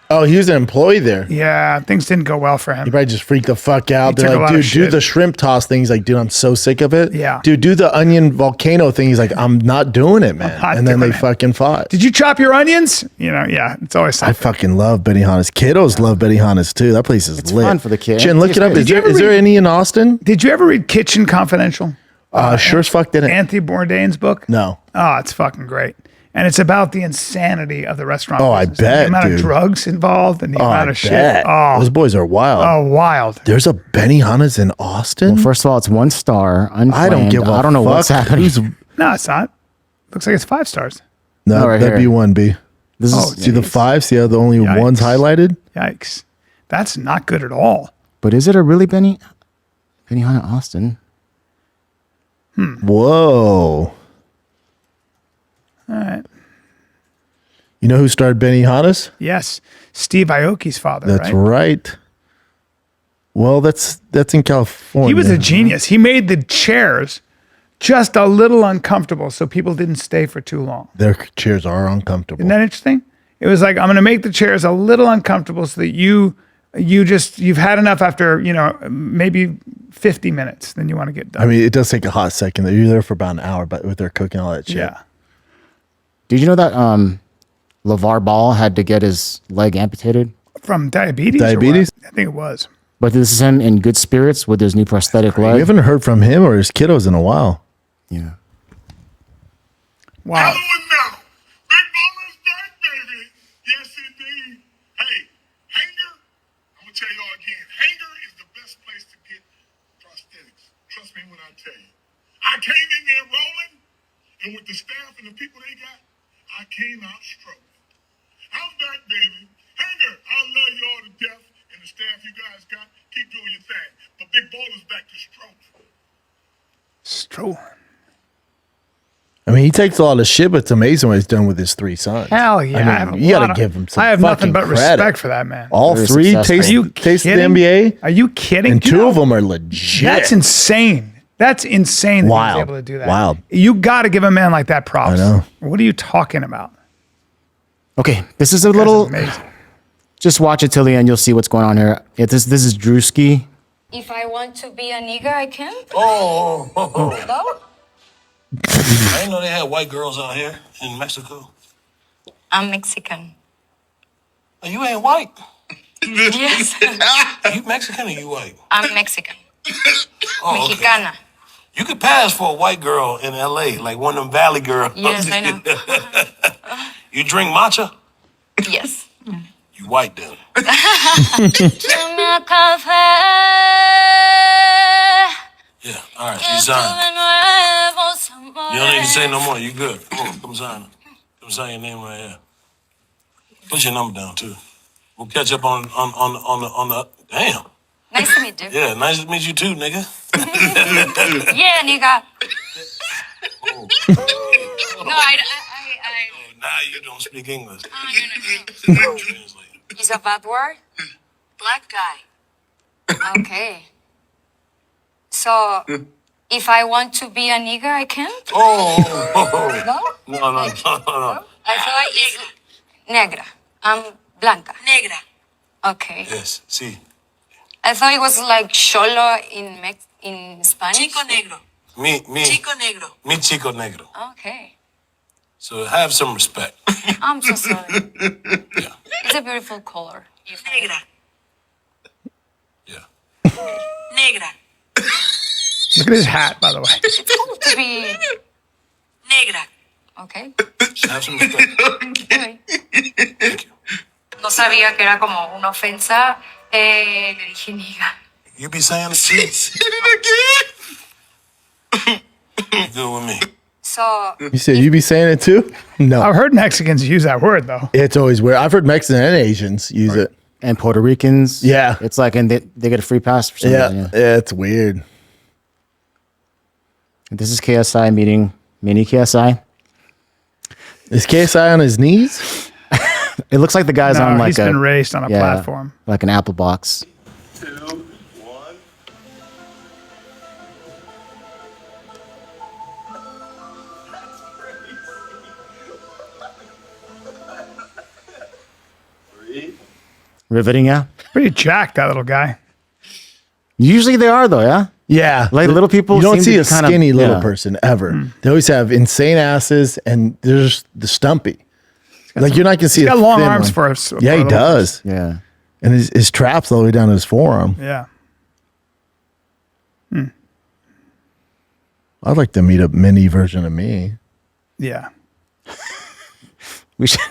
Speaker 1: Oh, he was an employee there.
Speaker 3: Yeah, things didn't go well for him.
Speaker 1: He probably just freaked the fuck out.
Speaker 3: He
Speaker 1: They're
Speaker 3: took a
Speaker 1: like,
Speaker 3: lot of
Speaker 1: dude, do
Speaker 3: shit.
Speaker 1: the shrimp toss thing. He's like, dude, I'm so sick of it.
Speaker 3: Yeah.
Speaker 1: Dude, do the onion volcano thing. He's like, I'm not doing it, man.
Speaker 3: not
Speaker 1: And then they
Speaker 3: doing it.
Speaker 1: fucking fought.
Speaker 3: Did you chop your onions? You know, yeah, it's always
Speaker 1: I
Speaker 3: something.
Speaker 1: fucking love Benihana's. Kiddos love Benihana's too. That place is lit.
Speaker 4: fun for the kids.
Speaker 1: Jen, look it up.
Speaker 3: Did you ever
Speaker 1: Is there
Speaker 3: read-
Speaker 1: any in Austin?
Speaker 3: Did you ever read Kitchen Confidential?
Speaker 1: Sure as fuck didn't.
Speaker 3: Anthony Bourdain's book?
Speaker 1: No.
Speaker 3: Oh, it's fucking great. And it's about the insanity of the restaurant
Speaker 1: Oh, I
Speaker 3: business.
Speaker 1: bet,
Speaker 3: The amount
Speaker 1: dude.
Speaker 3: of drugs involved and the amount
Speaker 1: I
Speaker 3: of shit.
Speaker 1: bet.
Speaker 3: Oh,
Speaker 1: Those boys are wild.
Speaker 3: wild.
Speaker 1: There's a Benihana's in Austin?
Speaker 4: Well, first of all, it's 1 star.
Speaker 1: I don't give a
Speaker 4: I don't know what's
Speaker 1: fuck
Speaker 4: happening.
Speaker 1: who's-
Speaker 3: No, it's not. Looks like it's 5 stars.
Speaker 1: No,
Speaker 4: right
Speaker 1: that'd
Speaker 4: here.
Speaker 1: be 1B.
Speaker 4: This
Speaker 3: Oh,
Speaker 4: is,
Speaker 1: See the 5? See how the only
Speaker 3: Yikes.
Speaker 1: one's highlighted?
Speaker 3: Yikes. That's not good at all.
Speaker 4: but is it a really Benihana Austin?
Speaker 1: Whoa.
Speaker 3: All right.
Speaker 1: You know who started Benihana's?
Speaker 3: Yes. Steve Aoki's father,
Speaker 1: That's
Speaker 3: right?
Speaker 1: right. Well, that's in California.
Speaker 3: He was a genius. He made the chairs just a little uncomfortable so people didn't stay for too long.
Speaker 1: Their chairs are uncomfortable.
Speaker 3: Isn't that interesting? It was like, I'm going to make the chairs a little uncomfortable so that you've had enough after, maybe 50 minutes, then you want to get done.
Speaker 1: I mean, it does take a hot second. You're there for about an hour, but with their cooking all that shit.
Speaker 3: Yeah.
Speaker 4: Did you know that LeVar Ball had to get his leg amputated?
Speaker 3: From diabetes? or what?
Speaker 1: Diabetes?
Speaker 3: I think it was.
Speaker 4: But this is him in good spirits with his new prosthetic
Speaker 1: We
Speaker 4: leg.
Speaker 1: haven't heard from him or his kiddos in a while.
Speaker 4: Yeah.
Speaker 3: Wow.
Speaker 16: Yes, indeed. Hey, Hanger, I'm going to tell y'all again, Hanger is the best place to get prosthetics. Trust me when I tell you. I came in there rolling, and with the staff and the people they got, I came out struggling. I'm back, baby. Hanger, I love y'all to death, and the staff you guys got, keep doing your thing. But Big Baller's back to stroke.
Speaker 1: I mean, he takes a lot of shit, but it's amazing what he's done with his 3 sons.
Speaker 3: Hell yeah.
Speaker 1: I mean, you got to give him some
Speaker 3: I have nothing
Speaker 1: fucking
Speaker 3: but
Speaker 1: credit.
Speaker 3: respect for that man.
Speaker 1: All
Speaker 4: Very
Speaker 1: 3
Speaker 4: successful.
Speaker 1: taste,
Speaker 3: Are you
Speaker 1: taste the
Speaker 3: kidding?
Speaker 1: NBA,
Speaker 3: Are you kidding?
Speaker 1: and
Speaker 3: You
Speaker 1: 2
Speaker 3: know,
Speaker 1: of them are legit.
Speaker 3: That's insane. That's insane that
Speaker 1: Wild.
Speaker 3: he's able to do that.
Speaker 1: Wild.
Speaker 3: You got to give a man like that props.
Speaker 1: I know.
Speaker 3: What are you talking about?
Speaker 4: Okay, this is a
Speaker 3: That's
Speaker 4: little.
Speaker 3: amazing.
Speaker 4: Just watch it till the end. You'll see what's going on here. This is Druski.
Speaker 2: If I want to be a nigga, I can.
Speaker 16: Oh.
Speaker 2: No?
Speaker 16: I didn't know they had white girls out here in Mexico.
Speaker 2: I'm Mexican.
Speaker 16: Oh, you ain't white.
Speaker 2: Yes.
Speaker 16: You Mexican or you white?
Speaker 2: I'm Mexican.
Speaker 16: Oh, okay.
Speaker 2: Mexicana.
Speaker 16: You could pass for a white girl in LA, like one of them valley girls.
Speaker 2: Yes, I know.
Speaker 16: You drink matcha?
Speaker 2: Yes.
Speaker 16: You white then. Yeah, all right, you sign. You don't need to say no more. You good. Come sign it. Come sign your name right here. Put your number down too. We'll catch up on the. Damn.
Speaker 2: Nice to meet you.
Speaker 16: Yeah, nice to meet you too, nigga.
Speaker 2: Yeah, nigga. No, I.
Speaker 16: Now you don't speak English.
Speaker 2: No. Is a bad word?
Speaker 13: Black guy.
Speaker 2: Okay. So, if I want to be a nigger, I can?
Speaker 16: No? No.
Speaker 2: I thought it's negra. I'm blanca.
Speaker 13: Negra.
Speaker 2: Okay.
Speaker 16: Yes, see.
Speaker 2: I thought it was like cholo in Spanish.
Speaker 13: Chico negro.
Speaker 16: Me.
Speaker 13: Chico negro.
Speaker 16: Me chico negro.
Speaker 2: Okay.
Speaker 16: So have some respect.
Speaker 2: I'm so sorry. It's a beautiful color.
Speaker 13: Negra.
Speaker 16: Yeah.
Speaker 13: Negra.
Speaker 3: Look at his hat, by the way.
Speaker 2: It's cool to be
Speaker 13: Negra.
Speaker 2: okay.
Speaker 16: Have some respect.
Speaker 2: Okay. No sabía que era como una ofensa. Le dije niga.
Speaker 16: You be saying the shit. You good with me.
Speaker 2: So,
Speaker 1: You said you be saying it too? No.
Speaker 3: I've heard Mexicans use that word though.
Speaker 1: It's always weird. I've heard Mexicans and Asians use it.
Speaker 4: And Puerto Ricans.
Speaker 1: Yeah.
Speaker 4: It's like, and they get a free pass for some reason.
Speaker 1: Yeah, it's weird.
Speaker 4: This is KSI meeting mini KSI.
Speaker 1: Is KSI on his knees?
Speaker 4: It looks like the guy's
Speaker 3: No,
Speaker 4: on like
Speaker 3: he's been raised on a platform.
Speaker 4: like an Apple box.
Speaker 5: 2, 1.
Speaker 4: Riveting, yeah.
Speaker 3: Pretty jacked, that little guy.
Speaker 4: Usually they are though, yeah.
Speaker 1: Yeah,
Speaker 4: Like little people.
Speaker 1: You don't
Speaker 4: seem
Speaker 1: see
Speaker 4: to
Speaker 1: a
Speaker 4: be kind of-
Speaker 1: skinny little
Speaker 4: yeah.
Speaker 1: person ever. They always have insane asses, and they're just the stumpy. Like you're not gonna see.
Speaker 3: He's
Speaker 1: a
Speaker 3: got long
Speaker 1: thin
Speaker 3: arms
Speaker 1: one.
Speaker 3: for us.
Speaker 1: Yeah, he does.
Speaker 4: Yeah.
Speaker 1: And his trap's all the way down to his forearm.
Speaker 3: Yeah.
Speaker 1: I'd like to meet a mini version of me.
Speaker 3: Yeah.
Speaker 4: We should.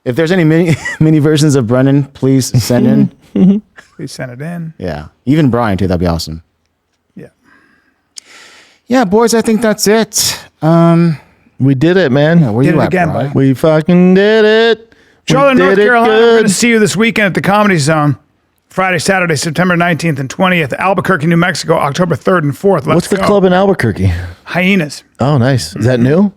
Speaker 4: If there's any mini versions of Brennan, please send in.
Speaker 3: Please send it in.
Speaker 4: Yeah, even Bryan too. That'd be awesome.
Speaker 3: Yeah.
Speaker 4: Yeah, boys. I think that's it.
Speaker 1: We did it, man.
Speaker 4: Yeah, where
Speaker 3: Did
Speaker 4: you
Speaker 3: it
Speaker 4: at,
Speaker 3: again,
Speaker 4: Bryan?
Speaker 3: buddy.
Speaker 1: We fucking did it.
Speaker 3: Charlotte,
Speaker 1: We
Speaker 3: North
Speaker 1: did it
Speaker 3: Carolina. We're going
Speaker 1: good.
Speaker 3: to see you this weekend at the Comedy Zone. Friday, Saturday, September 19th and 20th. Albuquerque, New Mexico, October 3rd and 4th.
Speaker 1: What's the club in Albuquerque?
Speaker 3: Hyenas.
Speaker 1: Oh, nice. Is that new?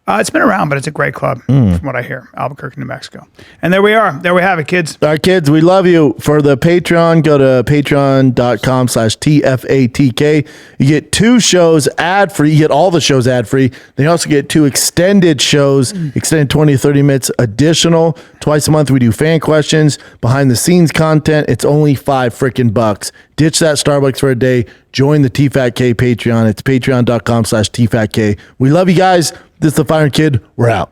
Speaker 3: It's been around, but it's a great club from what I hear. Albuquerque, New Mexico. And there we are. There we have it, kids.
Speaker 1: All right, kids, we love you. For the Patreon, go to patreon.com/TFATK. You get 2 shows ad-free. You get all the shows ad-free. Then you also get 2 extended shows, extended 20 to 30 minutes additional. Twice a month, we do fan questions, behind-the-scenes content. It's only $5 freaking bucks. Ditch that Starbucks for a day. Join the TFATK Patreon. It's patreon.com/TFATK. We love you guys. This is the Fire Kid. We're out.